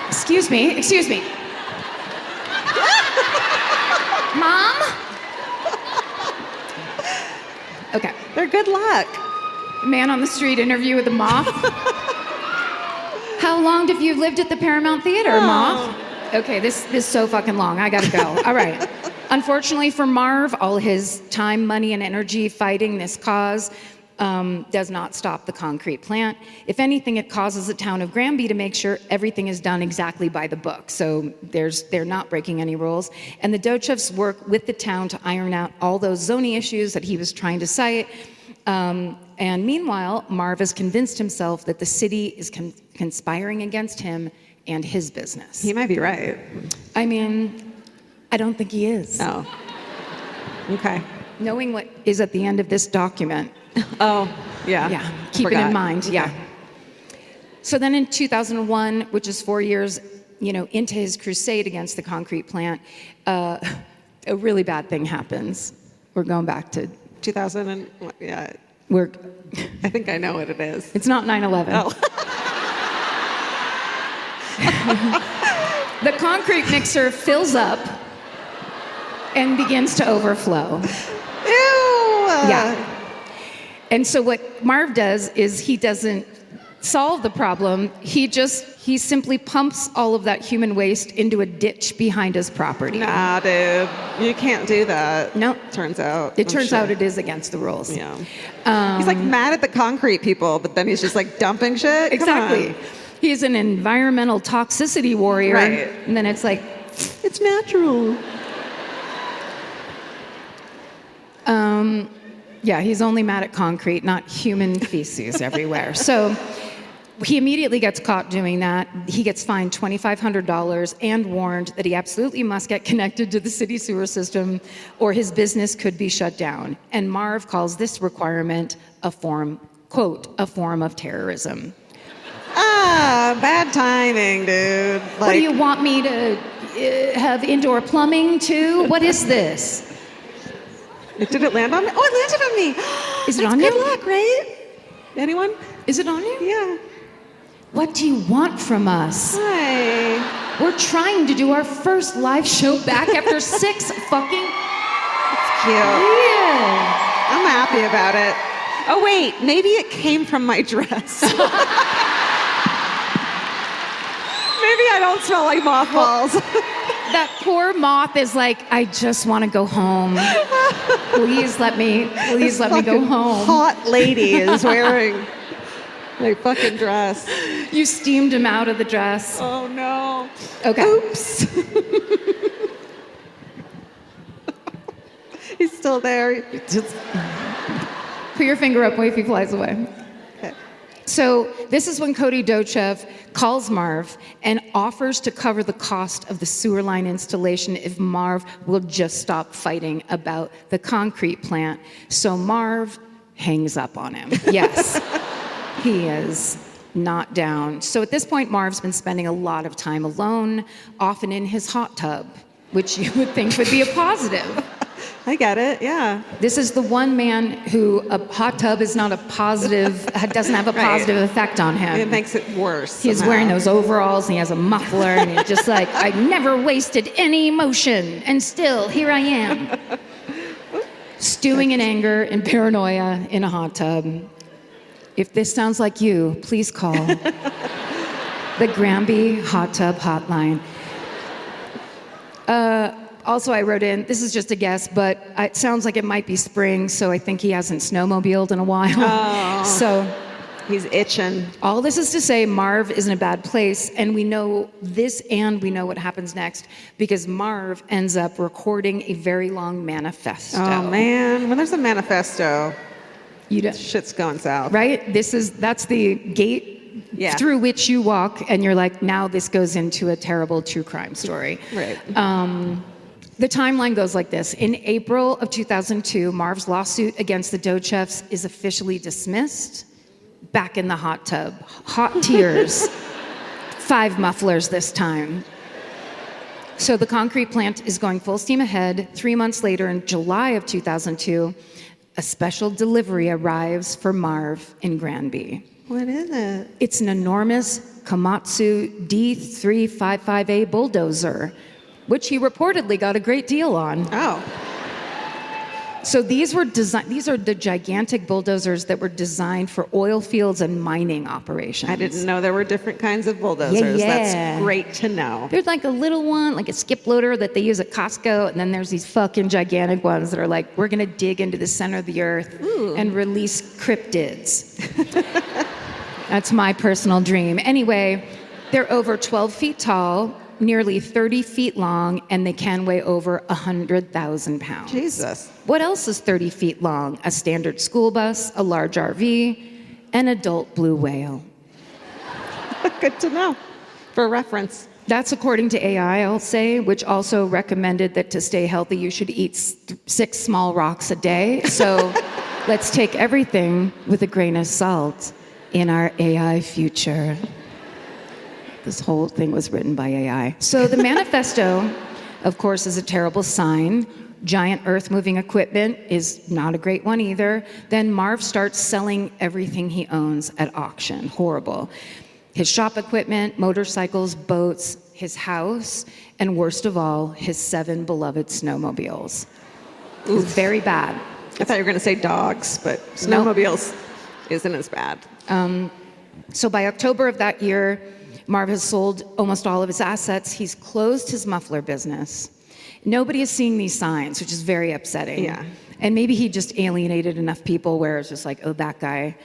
Excuse me. Mom? Okay. They're good luck. Man on the street interview with a moth. How long have you lived at the Paramount Theater, Moth? Okay, this is so fucking long. I gotta go. All right. Unfortunately for Marv, all his time, money, and energy fighting this cause does not stop the concrete plant. If anything, it causes the town of Granby to make sure everything is done exactly by the book. So they're not breaking any rules. And the Dochevs work with the town to iron out all those zoning issues that he was trying to cite. And meanwhile, Marv has convinced himself that the city is conspiring against him and his business. He might be right. I mean, I don't think he is. Oh. Okay. Knowing what is at the end of this document. Oh, yeah. Yeah, keep it in mind, yeah. So then in 2001, which is 4 years, into his crusade against the concrete plant, a really bad thing happens. We're going back to 2000 and, yeah. I think I know what it is. It's not 9/11. Oh. The concrete mixer fills up and begins to overflow. Ew! Yeah. And so what Marv does is he doesn't solve the problem. He simply pumps all of that human waste into a ditch behind his property. Nah, dude. You can't do that. No. Turns out. It turns out it is against the rules. Yeah. He's like mad at the concrete people, but then he's just like dumping shit. Exactly. He's an environmental toxicity warrior. Right. And then it's like, it's natural. Yeah, he's only mad at concrete, not human feces everywhere. So he immediately gets caught doing that. He gets fined $2,500 and warned that he absolutely must get connected to the city sewer system or his business could be shut down. And Marv calls this requirement a form, quote, a form of terrorism. Bad timing, dude. What do you want me to have indoor plumbing too? What is this? Did it land on me? Oh, it landed on me. Is it That's on you? good luck, right? Anyone? Is it on you? Yeah. What do you want from us? Hi. We're trying to do our first live show back after 6 fucking... It's cute. Yeah. I'm happy about it. Oh, wait. Maybe it came from my dress. Maybe I don't smell like mothballs. That poor moth is like, I just want to go home. Please let me go home. Hot lady is wearing my fucking dress. You steamed him out of the dress. Oh, no. Okay. Oops. He's still there. Just... Put your finger up, wait if he flies away. Okay. So this is when Cody Dochev calls Marv and offers to cover the cost of the sewer line installation if Marv will just stop fighting about the concrete plant. So Marv hangs up on him. Yes, he is not down. So at this point, Marv's been spending a lot of time alone, often in his hot tub, which you would think would be a positive. I get it, yeah. This is the one man who a hot tub is not a positive, doesn't have a positive effect on him. It makes it worse. He's somehow. wearing those overalls and he has a muffler and he's just like, I never wasted any emotion and still here I am. Stewing in anger and paranoia in a hot tub. if this sounds like you, please call the Granby Hot Tub Hotline. Also, I wrote in, this is just a guess, but it sounds like it might be spring, so I think he hasn't snowmobiled in a while. Oh. So He's itching. all this is to say Marv is in a bad place, and we know this and we know what happens next because Marv ends up recording a very long manifesto. Oh, man. When there's a manifesto, You don't, shit's going south. right? That's the gate Yeah. through which you walk, and you're like, now this goes into a terrible true crime story. Right. The timeline goes like this. In April of 2002, Marv's lawsuit against the Doe Chefs is officially dismissed. Back in the hot tub. Hot tears. 5 mufflers this time. So the concrete plant is going full steam ahead. 3 months later, in July of 2002, a special delivery arrives for Marv in Granby. What is it? It's an enormous Komatsu D355A bulldozer, which he reportedly got a great deal on. Oh. So these are the gigantic bulldozers that were designed for oil fields and mining operations. I didn't know there were different kinds of bulldozers. Yeah. That's great to know. There's like a little one, like a skip loader that they use at Costco, and then there's these fucking gigantic ones that are like, we're gonna dig into the center of the earth and release cryptids. That's my personal dream. Anyway, they're over 12 feet tall, nearly 30 feet long, and they can weigh over 100,000 pounds. Jesus. What else is 30 feet long? A standard school bus, a large RV, an adult blue whale. Good to know. For reference. That's according to AI, I'll say, which also recommended that to stay healthy, you should eat 6 small rocks a day. So let's take everything with a grain of salt in our AI future. This whole thing was written by AI. So the manifesto, of course, is a terrible sign. Giant earth-moving equipment is not a great one either. Then Marv starts selling everything he owns at auction. Horrible. His shop equipment, motorcycles, boats, his house, and worst of all, his 7 beloved snowmobiles. It's very bad. I thought you were going to say dogs, but snowmobiles isn't as bad. So by October of that year, Marv has sold almost all of his assets. He's closed his muffler business. Nobody is seeing these signs, which is very upsetting. Yeah. And maybe he just alienated enough people where it's just like, oh, that guy.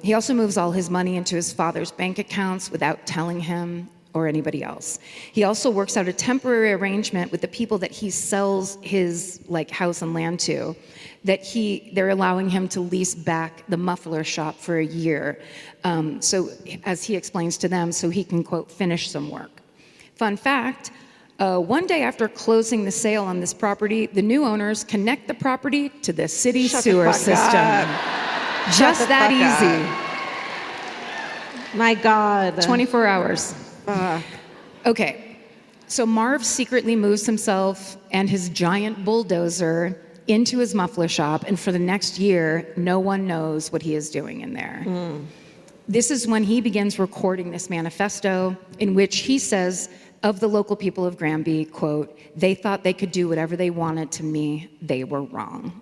He also moves all his money into his father's bank accounts without telling him or anybody else. He also works out a temporary arrangement with the people that he sells his house and land to, that they're allowing him to lease back the muffler shop for a year. So as he explains to them, so he can, quote, finish some work. Fun fact, one day after closing the sale on this property, the new owners connect the property to the city sewer system. Just that easy. My God. 24 hours. Okay, so Marv secretly moves himself and his giant bulldozer into his muffler shop, and for the next year, no one knows what he is doing in there. This is when he begins recording this manifesto in which he says of the local people of Granby, quote, they thought they could do whatever they wanted to me, they were wrong.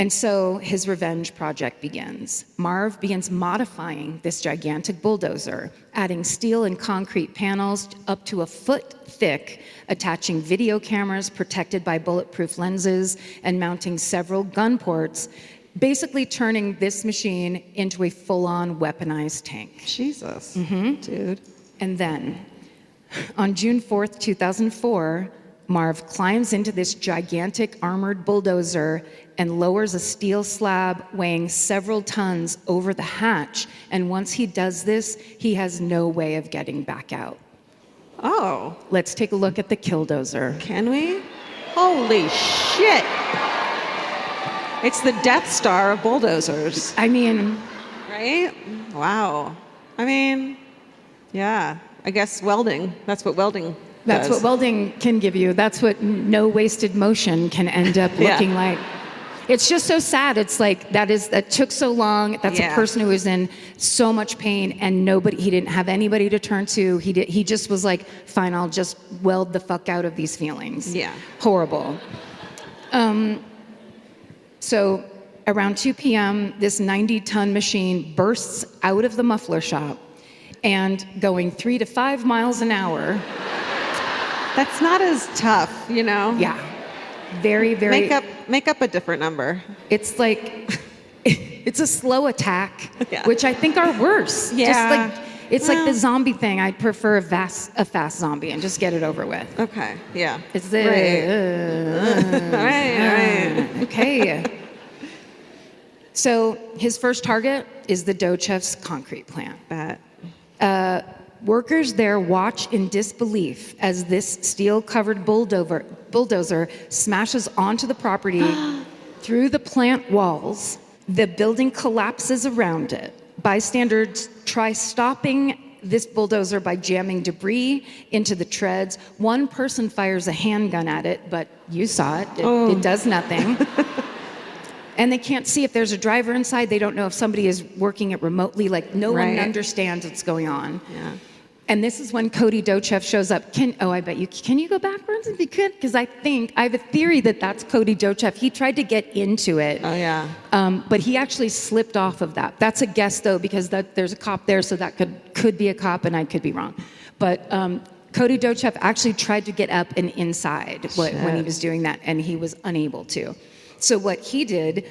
And so his revenge project begins. Marv begins modifying this gigantic bulldozer, adding steel and concrete panels up to a foot thick, attaching video cameras protected by bulletproof lenses, and mounting several gun ports, basically turning this machine into a full-on weaponized tank. Jesus. Dude. And then, on June 4th, 2004, Marv climbs into this gigantic armored bulldozer and lowers a steel slab weighing several tons over the hatch. And once he does this, he has no way of getting back out. Oh. Let's take a look at the Killdozer. Can we? Holy shit. It's the Death Star of bulldozers. I mean, Right? Wow. I mean, yeah. I guess welding. That's what welding that's does. what welding can give you. That's what no wasted motion can end up looking like. It's just so sad. It's like that took so long. That's a person who was in so much pain, and he didn't have anybody to turn to. He just was like, fine, I'll just weld the fuck out of these feelings. Yeah. Horrible. So around 2 p.m., this 90-ton machine bursts out of the muffler shop and going 3 to 5 miles an hour. That's not as tough, Yeah. Very, very... Make up a different number. It's like... It's a slow attack, Yeah. which I think are worse. Yeah. It's like the zombie thing. I'd prefer a fast zombie and just get it over with. Okay, yeah. It's the... Right. Okay. So his first target is the dough chef's concrete plant. Workers there watch in disbelief as this steel-covered bulldozer smashes onto the property through the plant walls. The building collapses around it. Bystanders try stopping this bulldozer by jamming debris into the treads. One person fires a handgun at it, but you saw it. It does nothing. And they can't see if there's a driver inside. They don't know if somebody is working it remotely. Like, no one understands what's going on. Yeah. And this is when Cody Dochef shows up. I bet you, can you go backwards if you could? Because I have a theory that that's Cody Dochef. He tried to get into it. Oh, yeah. But he actually slipped off of that. That's a guess, though, because there's a cop there, so that could be a cop, and I could be wrong. But Cody Dochef actually tried to get up and inside when he was doing that, and he was unable to. So what he did,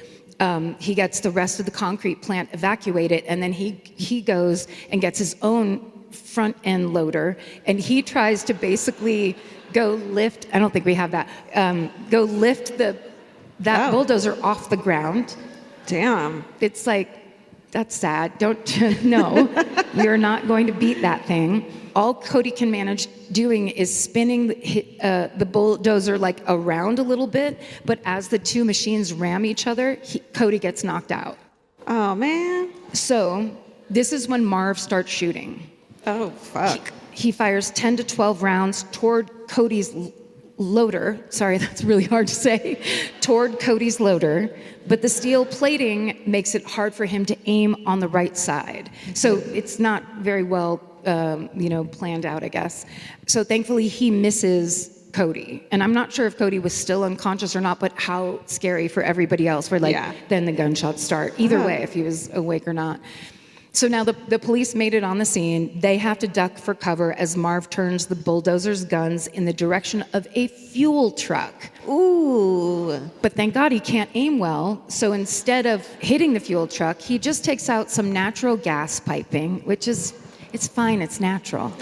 he gets the rest of the concrete plant evacuated, and then he goes and gets his own front end loader, and he tries to basically go lift, I don't think we have that, go lift that bulldozer off the ground. Damn. It's like, that's sad. No, you're not going to beat that thing. All Cody can manage doing is spinning the bulldozer like around a little bit, but as the two machines ram each other, Cody gets knocked out. Oh, man. So this is when Marv starts shooting. Oh, fuck. He fires 10 to 12 rounds toward Cody's loader. Sorry, that's really hard to say. Toward Cody's loader. But the steel plating makes it hard for him to aim on the right side. So it's not very well, planned out, I guess. So thankfully, he misses Cody. And I'm not sure if Cody was still unconscious or not, but how scary for everybody else. Then the gunshots start. Either way, if he was awake or not. So now the police made it on the scene. They have to duck for cover as Marv turns the bulldozer's guns in the direction of a fuel truck. Ooh. But thank God he can't aim well. So instead of hitting the fuel truck, he just takes out some natural gas piping, it's fine, it's natural.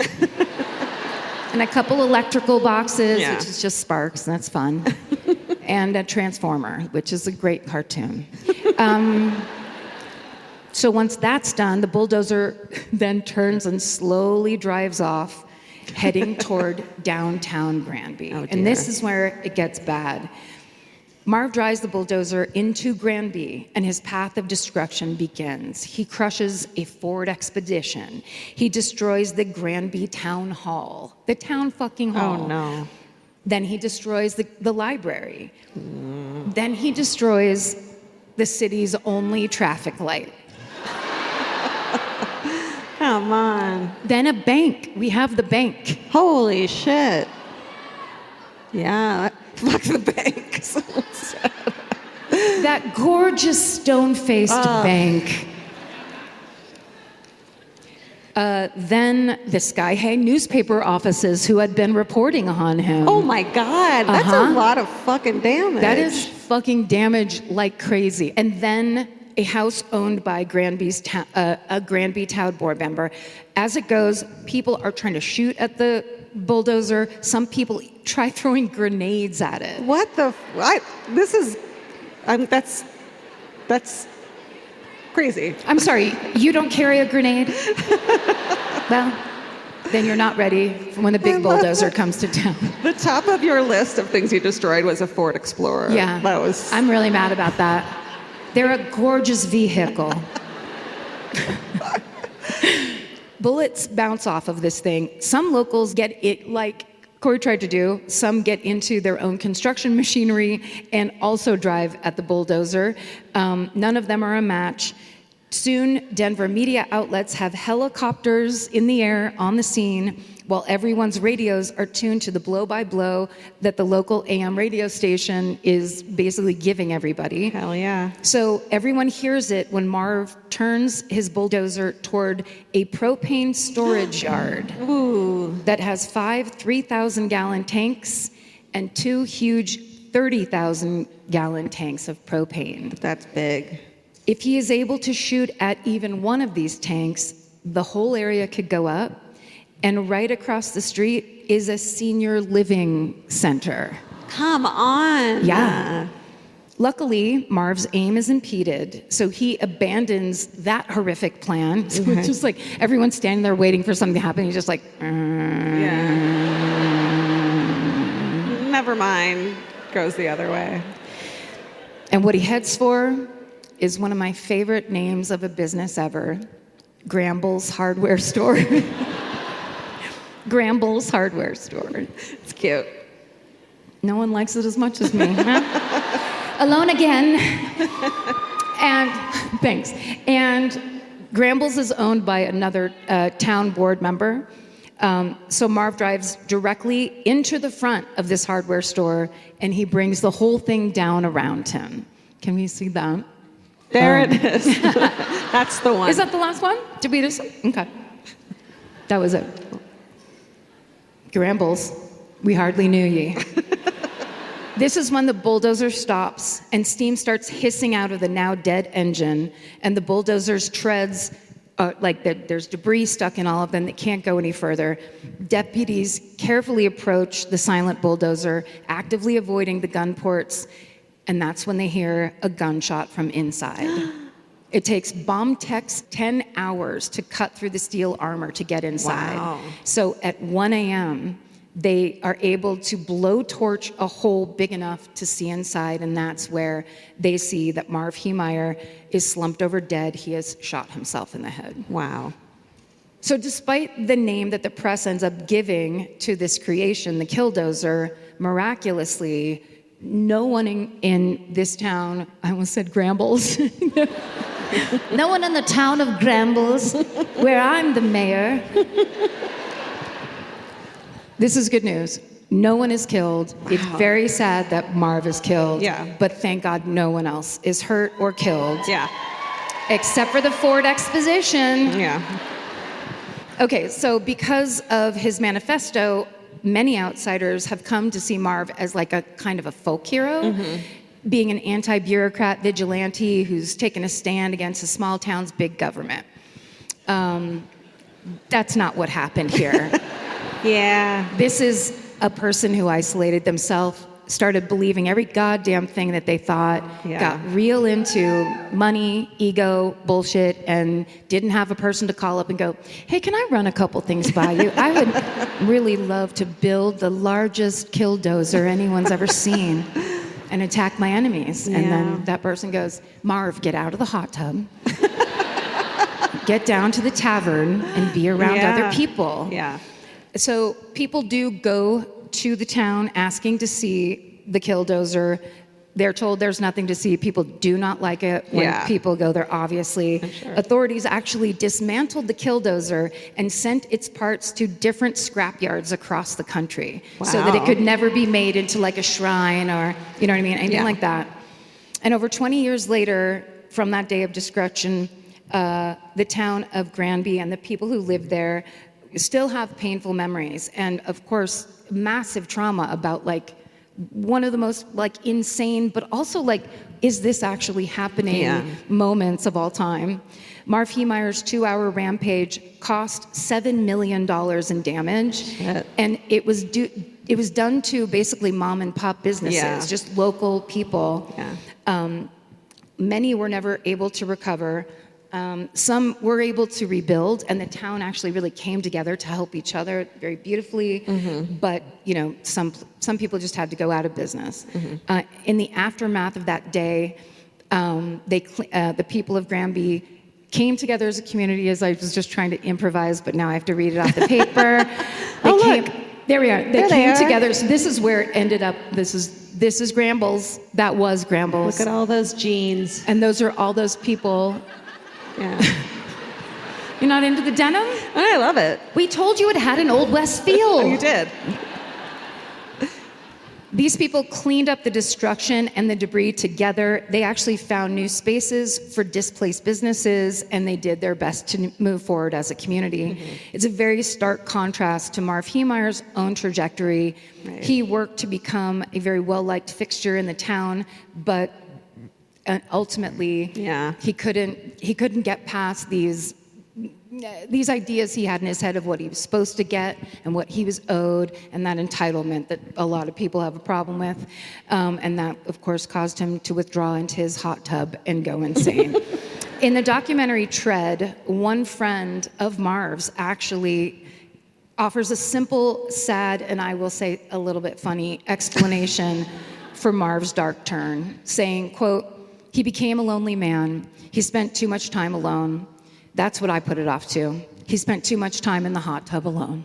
And a couple electrical boxes, which is just sparks, that's fun. And a transformer, which is a great cartoon. So once that's done, the bulldozer then turns and slowly drives off, heading toward downtown Granby. Oh, and this is where it gets bad. Marv drives the bulldozer into Granby, and his path of destruction begins. He crushes a Ford Expedition. He destroys the Granby Town Hall. The town fucking hall. Oh, no. Then he destroys the library. Then he destroys the city's only traffic light. Come on. Then a bank. We have the bank. Holy shit. Yeah, fuck the bank. So sad. That gorgeous stone-faced bank. Then the Sky Hay newspaper offices who had been reporting on him. Oh my God, that's a lot of fucking damage. That is fucking damage like crazy. And then a house owned by a Granby town board member. As it goes, people are trying to shoot at the bulldozer. Some people try throwing grenades at it. What the? That's crazy. I'm sorry, you don't carry a grenade? Well, then you're not ready for when the big bulldozer comes to town. The top of your list of things you destroyed was a Ford Explorer. Yeah, I'm really mad about that. They're a gorgeous vehicle. Bullets bounce off of this thing. Some locals get it, like Corey tried to do. Some get into their own construction machinery and also drive at the bulldozer. None of them are a match. Soon, Denver media outlets have helicopters in the air on the scene, while everyone's radios are tuned to the blow-by-blow that the local AM radio station is basically giving everybody. Hell yeah. So everyone hears it when Marv turns his bulldozer toward a propane storage yard that has 5 3,000-gallon tanks and 2 huge 30,000-gallon tanks of propane. That's big. If he is able to shoot at even one of these tanks, the whole area could go up. And right across the street is a senior living center. Come on. Yeah. Luckily, Marv's aim is impeded, so he abandons that horrific plan. So it's just like everyone's standing there waiting for something to happen. He's just like, Never mind. Goes the other way. And what he heads for is one of my favorite names of a business ever, Gramble's Hardware Store. Gramble's Hardware Store. It's cute. No one likes it as much as me. Huh? Alone again. And thanks. And Gramble's is owned by another town board member. So Marv drives directly into the front of this hardware store, and he brings the whole thing down around him. Can we see that? There it is. That's the one. Is that the last one? Did we just? Okay. That was it. Grambles, we hardly knew ye. This is when the bulldozer stops and steam starts hissing out of the now dead engine, and the bulldozer's treads, there's debris stuck in all of them that can't go any further. Deputies carefully approach the silent bulldozer, actively avoiding the gun ports, and that's when they hear a gunshot from inside. It takes bomb techs 10 hours to cut through the steel armor to get inside. Wow. So at 1 a.m., they are able to blowtorch a hole big enough to see inside, and that's where they see that Marv Heemeyer is slumped over dead. He has shot himself in the head. Wow. So despite the name that the press ends up giving to this creation, the Killdozer, miraculously, no one in this town, I almost said Grambles. No one in the town of Grambles, where I'm the mayor. This is good news. No one is killed. Wow. It's very sad that Marv is killed. Yeah. But thank God no one else is hurt or killed. Yeah. Except for the Ford Exposition. Yeah. Okay, so because of his manifesto, many outsiders have come to see Marv as like a kind of a folk hero, being an anti-bureaucrat vigilante who's taken a stand against a small town's big government. That's not what happened here. Yeah. This is a person who isolated themselves, started believing every goddamn thing that they thought, got real into money, ego, bullshit, and didn't have a person to call up and go, hey, can I run a couple things by you? I would really love to build the largest killdozer anyone's ever seen and attack my enemies. And then that person goes, Marv, get out of the hot tub. Get down to the tavern and be around other people. Yeah. So people do go to the town asking to see the Killdozer. They're told there's nothing to see. People do not like it when people go there, obviously. Sure. Authorities actually dismantled the Killdozer and sent its parts to different scrapyards across the country so that it could never be made into like a shrine or, you know what I mean, anything like that. And over 20 years later, from that day of destruction, the town of Granby and the people who lived there still have painful memories, and of course massive trauma about like one of the most like insane but also like, is this actually happening moments of all time. Marv Heemeyer's 2-hour rampage cost $7 million in damage. And it was done to basically mom and pop businesses, just local people. Many were never able to recover. Some were able to rebuild, and the town actually really came together to help each other very beautifully. But you know, some people just had to go out of business. In the aftermath of that day, the people of Granby came together as a community. As I was just trying to improvise, but now I have to read it off the paper. There we are. They came together. So this is where it ended up. This is Grambles. That was Grambles. Look at all those jeans. And those are all those people Yeah. You're not into the denim? I love it. We told you it had an Old West feel. Oh, you did. These people cleaned up the destruction and the debris together. They actually found new spaces for displaced businesses, and they did their best to move forward as a community. It's a very stark contrast to Marv Heemeyer's own trajectory. Right. He worked to become a very well-liked fixture in the town, but ultimately, he couldn't get past these ideas he had in his head of what he was supposed to get and what he was owed, and that entitlement that a lot of people have a problem with. And that, of course, caused him to withdraw into his hot tub and go insane. In the documentary Tread, one friend of Marv's actually offers a simple, sad, and I will say a little bit funny explanation for Marv's dark turn, saying, quote, "He became a lonely man. He spent too much time alone. That's what I put it off to. He spent too much time in the hot tub alone."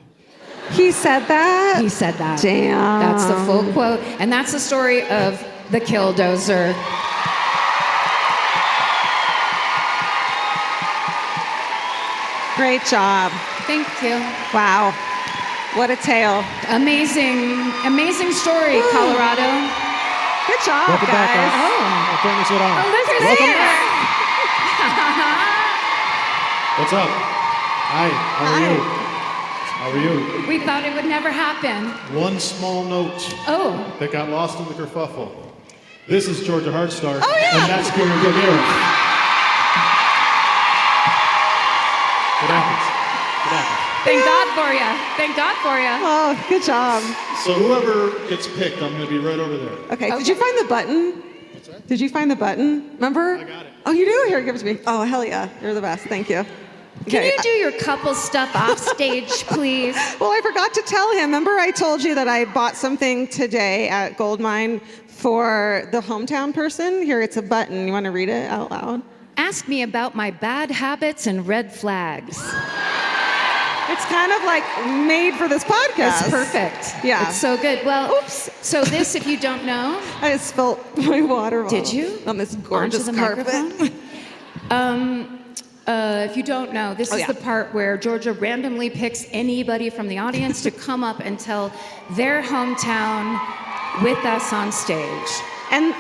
He said that? He said that. Damn. That's the full quote. And that's the story of the Killdozer. Great job. Thank you. Wow. What a tale. Amazing story, Colorado. Good job, Welcome guys. back, guys. I'll turn this on. Welcome back. What's up? Hi, how are you? How are you? We thought it would never happen. One small note Oh. that got lost in the kerfuffle. This is Georgia Hardstar, Oh, yeah. and that's Karen Gilmore. What happens? What happens? Thank God for you. Thank God for you. Oh, good job. So whoever gets picked, I'm going to be right over there. Okay, did you find the button? What's that? Did you find the button? Remember? I got it. Oh, you do? Here, give it to me. Oh, hell yeah. You're the best. Thank you. Can Okay, you do your couple stuff off stage, please? Well, I forgot to tell him. Remember I told you that I bought something today at Goldmine for the hometown person? Here, it's a button. You want to read it out loud? Ask me about my bad habits and red flags. It's kind of like made for this podcast. It's perfect. Yeah. It's so good. Well, Oops. So this, if you don't know, I just spilt my water bottle. Did you? On this onto gorgeous the carpet. microphone? If you don't know, this is yeah. the part where Georgia randomly picks anybody from the audience to come up and tell their hometown with us on stage. And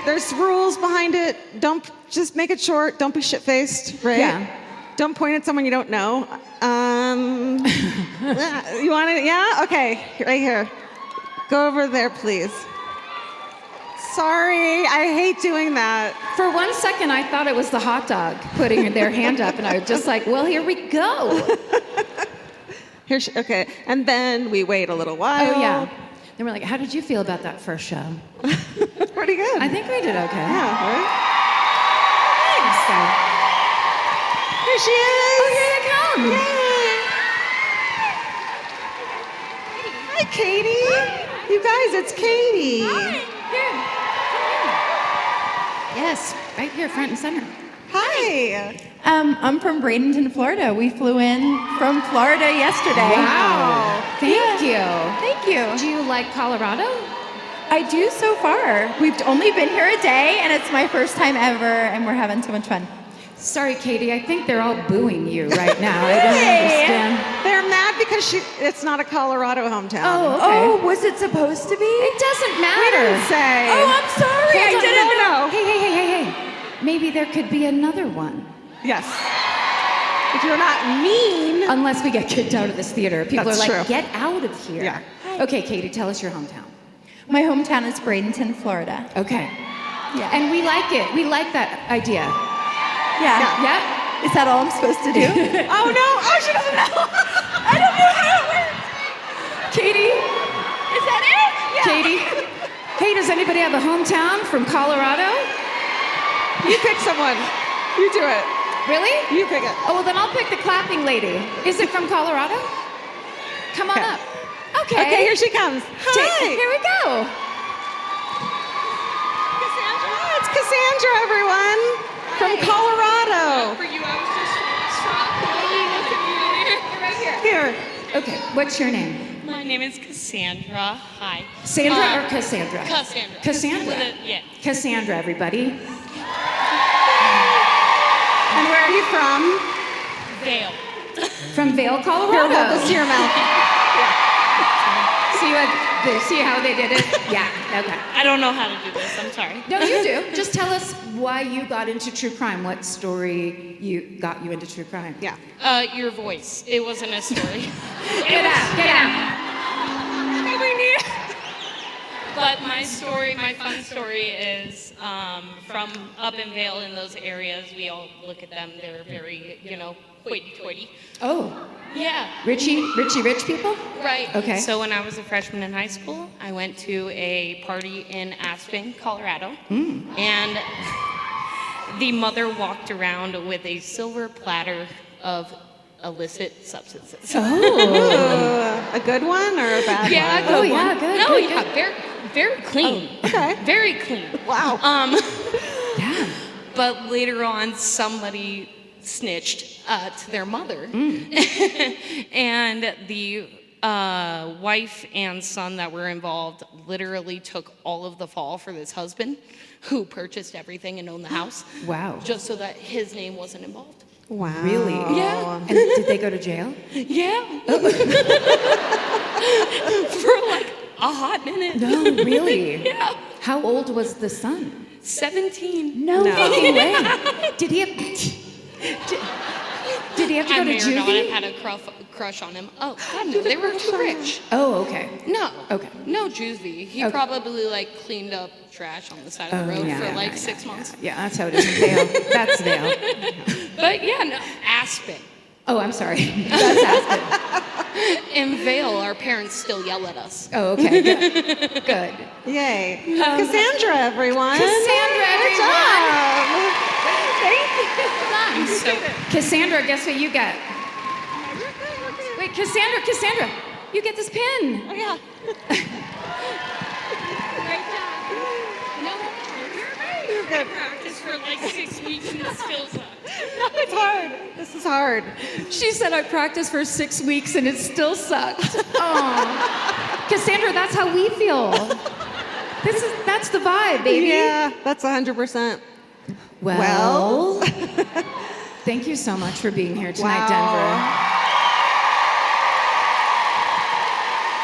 there's rules behind it. Don't just make it short. Don't be shit-faced, right? Yeah. Don't point at someone you don't know. You want it? Yeah? Okay, right here. Go over there, please. Sorry, I hate doing that. For 1 second, I thought it was the hot dog putting their hand up, and I was just like, well, here we go. Okay, and then we wait a little while. Oh, yeah. Then we're like, how did you feel about that first show? Pretty good. I think we did okay. Yeah, right? Thanks. Here she is. Oh, here they come. Yay. Hi, Katie. You guys, it's Katie. Here. Yes, right here, front and center. Hi. I'm from Bradenton, Florida. We flew in from Florida yesterday. Wow. Thank you. Thank you. Do you like Colorado? I do so far. We've only been here a day, and it's my first time ever, and we're having so much fun. Sorry, Katie, I think they're all booing you right now. I don't understand. They're mad because it's not a Colorado hometown. Oh, okay. Oh, was it supposed to be? It doesn't matter. didn't say. Oh, I'm sorry. I didn't know. Hey. Maybe there could be another one. Yes. If you're not mean. Unless we get kicked out of this theater. People That's are like, true. get out of here. Yeah. Okay, Katie, tell us your hometown. My hometown is Bradenton, Florida. Okay. Yeah. And we like it. We like that idea. Yeah. Yep. Is that all I'm supposed to do? Oh no! Oh, she doesn't know. I don't know how it works. Katie? Is that it? Yeah. Katie? Hey, does anybody have a hometown from Colorado? You pick someone. You do it. Really? You pick it. Oh, well, then I'll pick the clapping lady. Is it from Colorado? Come on Okay. up. Okay. Okay, here she comes. Hi. Here we go. Cassandra. Oh, it's Cassandra, everyone. From Colorado. For you, I was just struck. Right here. Here. Okay, what's your name? My name is Cassandra. Hi. Sandra or Cassandra? Cassandra. Cassandra. Yeah. Cassandra, everybody. And where are you from? Vale. From Vale, Colorado. Here, hold this to your mouth. See how they did it? Yeah, okay. I don't know how to do this. I'm sorry. No, you do. Just tell us why you got into true crime. What story got you into true crime? Yeah. Your voice. It wasn't a story. Get out. But my fun story is from up in Vale in those areas. We all look at them. They're very, hoity-toity. Oh. Yeah. Rich people? Right. Okay. So when I was a freshman in high school, I went to a party in Aspen, Colorado. And the mother walked around with a silver platter of illicit substances. Oh. A good one or a bad one? Yeah, a good one. Yeah, good. No, good, yeah, good. very clean. Oh, okay. Very clean. Wow. Yeah. But later on, somebody snitched to their mother. And the wife and son that were involved literally took all of the fall for this husband who purchased everything and owned the house. Wow. Just so that his name wasn't involved. Wow. Really? Yeah. And did they go to jail? Yeah. For like a hot minute. No, really? Yeah. How old was the son? 17. No fucking way. Did he have to I go to may or not juvie? have had a crush on him. Oh, God, no, they were too rich. Oh, okay. No. Okay. No juvie. He Okay. probably cleaned up trash on the side of the road for 6 months. Yeah, that's how it is in Vale. That's Vale. But yeah, no, Aspen. Oh, I'm sorry. That's Aspen. In Vale, our parents still yell at us. Oh, okay. Good. Yay. Cassandra, everyone. Cassandra, Good everyone. job. Thank you. Cassandra, guess what you got? Wait, Cassandra, you get this pin. Oh, yeah. Great job. No, you're good. I practiced for 6 weeks and it still sucks. No, it's hard. This is hard. She said I practiced for 6 weeks and it still sucked. Oh, Cassandra, that's how we feel. That's the vibe, baby. Yeah, that's 100%. Well, thank you so much for being here tonight, Denver.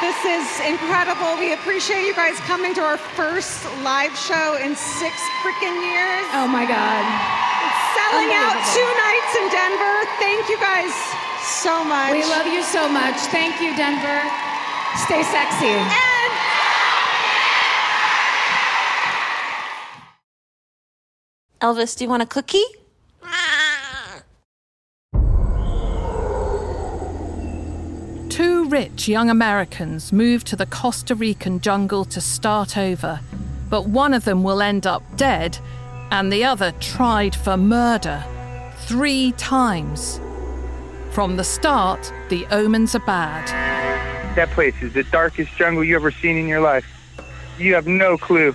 This is incredible. We appreciate you guys coming to our first live show in 6 freaking years. Oh my God. Selling out 2 nights in Denver. Thank you guys so much. We love you so much. Thank you, Denver. Stay sexy. Elvis, do you want a cookie? Two rich young Americans move to the Costa Rican jungle to start over, but one of them will end up dead and the other tried for murder 3 times. From the start, the omens are bad. That place is the darkest jungle you ever seen in your life. You have no clue.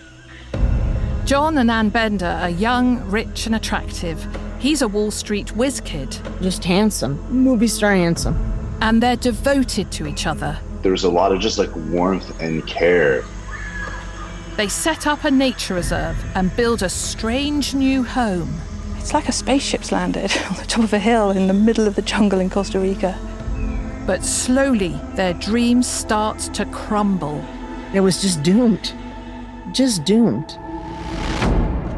John and Ann Bender are young, rich and attractive. He's a Wall Street whiz kid. Just handsome. Movie star handsome. And they're devoted to each other. There was a lot of just warmth and care. They set up a nature reserve and build a strange new home. It's like a spaceship's landed on the top of a hill in the middle of the jungle in Costa Rica. But slowly, their dreams start to crumble. It was just doomed. Just doomed.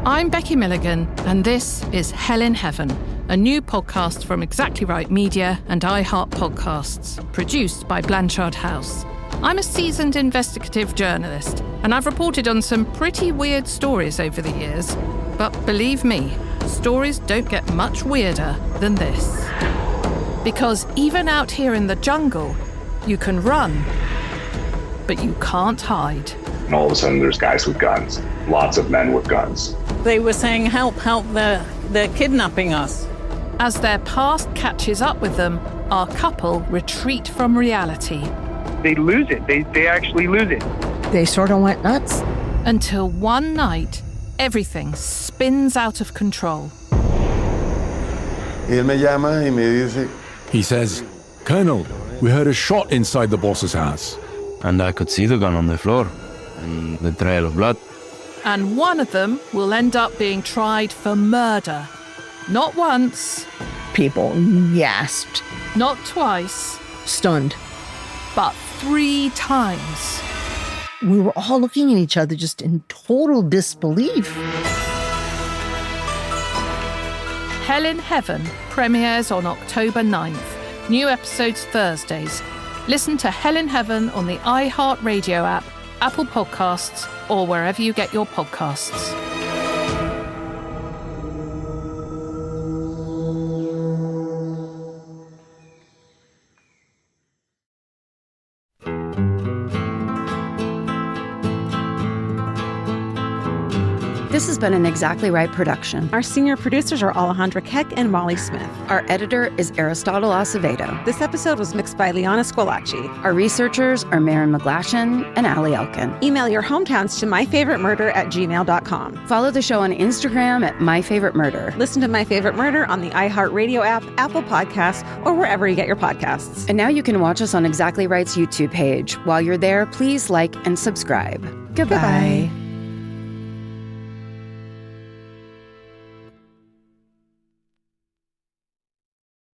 I'm Becky Milligan, and this is Hell in Heaven, a new podcast from Exactly Right Media and iHeart Podcasts, produced by Blanchard House. I'm a seasoned investigative journalist, and I've reported on some pretty weird stories over the years. But believe me, stories don't get much weirder than this. Because even out here in the jungle, you can run, but you can't hide. And all of a sudden there's guys with guns. Lots of men with guns. They were saying, help, they're kidnapping us. As their past catches up with them, our couple retreat from reality. They lose it. They actually lose it. They sort of went nuts. Until one night, everything spins out of control. He says, Colonel, we heard a shot inside the boss's house. And I could see the gun on the floor and the trail of blood. And one of them will end up being tried for murder. Not once. People gasped. Not twice. Stunned. But 3 times. We were all looking at each other just in total disbelief. Hell in Heaven premieres on October 9th. New episodes Thursdays. Listen to Hell in Heaven on the iHeartRadio app, Apple Podcasts, or wherever you get your podcasts. This has been an Exactly Right production. Our senior producers are Alejandra Keck and Molly Smith. Our editor is Aristotle Acevedo. This episode was mixed by Liana Scolacci. Our researchers are Maren McGlashan and Allie Elkin. Email your hometowns to myfavoritemurder@gmail.com. Follow the show on Instagram at myfavoritemurder. Listen to My Favorite Murder on the iHeartRadio app, Apple Podcasts, or wherever you get your podcasts. And now you can watch us on Exactly Right's YouTube page. While you're there, please like and subscribe. Goodbye.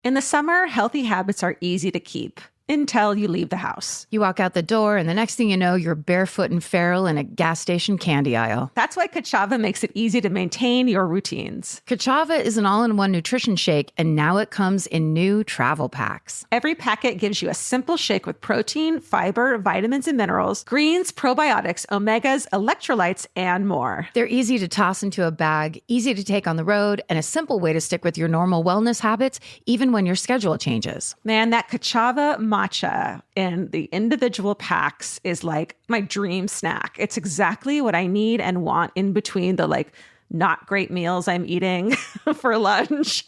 In the summer, healthy habits are easy to keep until you leave the house. You walk out the door, and the next thing you know, you're barefoot and feral in a gas station candy aisle. That's why Kachava makes it easy to maintain your routines. Kachava is an all-in-one nutrition shake, and now it comes in new travel packs. Every packet gives you a simple shake with protein, fiber, vitamins and minerals, greens, probiotics, omegas, electrolytes, and more. They're easy to toss into a bag, easy to take on the road, and a simple way to stick with your normal wellness habits, even when your schedule changes. Man, that Kachava matcha in the individual packs is like my dream snack. It's exactly what I need and want in between the not great meals I'm eating for lunch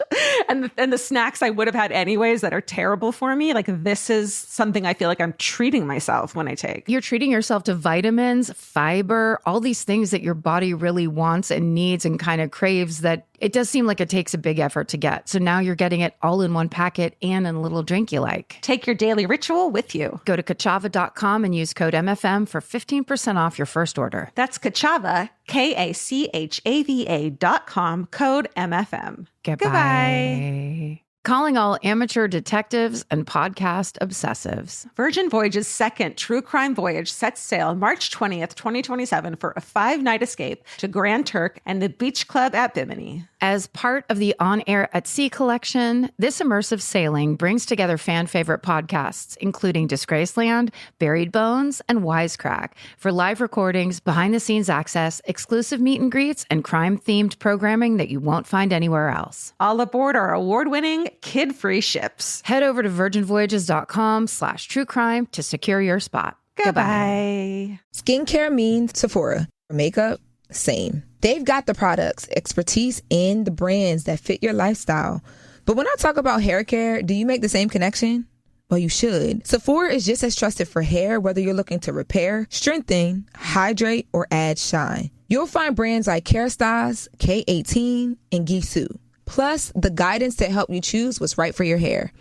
and the snacks I would have had anyways that are terrible for me. This is something I feel like I'm treating myself when I take. You're treating yourself to vitamins, fiber, all these things that your body really wants and needs and kind of craves that it does seem like it takes a big effort to get. So now you're getting it all in one packet and in a little drink you like. Take your daily ritual with you. Go to Kachava.com and use code MFM for 15% off your first order. That's Kachava, KACHAVA.com, code MFM. Goodbye. Calling all amateur detectives and podcast obsessives. Virgin Voyage's second true crime voyage sets sail March 20th, 2027 for a 5-night escape to Grand Turk and the Beach Club at Bimini. As part of the On Air at Sea collection, this immersive sailing brings together fan favorite podcasts, including Disgraceland, Buried Bones, and Wisecrack, for live recordings, behind-the-scenes access, exclusive meet and greets, and crime-themed programming that you won't find anywhere else. All aboard our award-winning, kid-free ships. Head over to virginvoyages.com/truecrime to secure your spot. Goodbye. Skincare means Sephora. Makeup, same. They've got the products, expertise, and the brands that fit your lifestyle. But when I talk about hair care, do you make the same connection? Well, you should. Sephora is just as trusted for hair, whether you're looking to repair, strengthen, hydrate, or add shine. You'll find brands like Kerastase, K18, and Gisou. Plus, the guidance to help you choose what's right for your hair.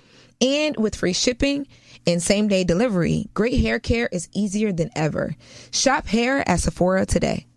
And with free shipping and same-day delivery, great hair care is easier than ever. Shop hair at Sephora today.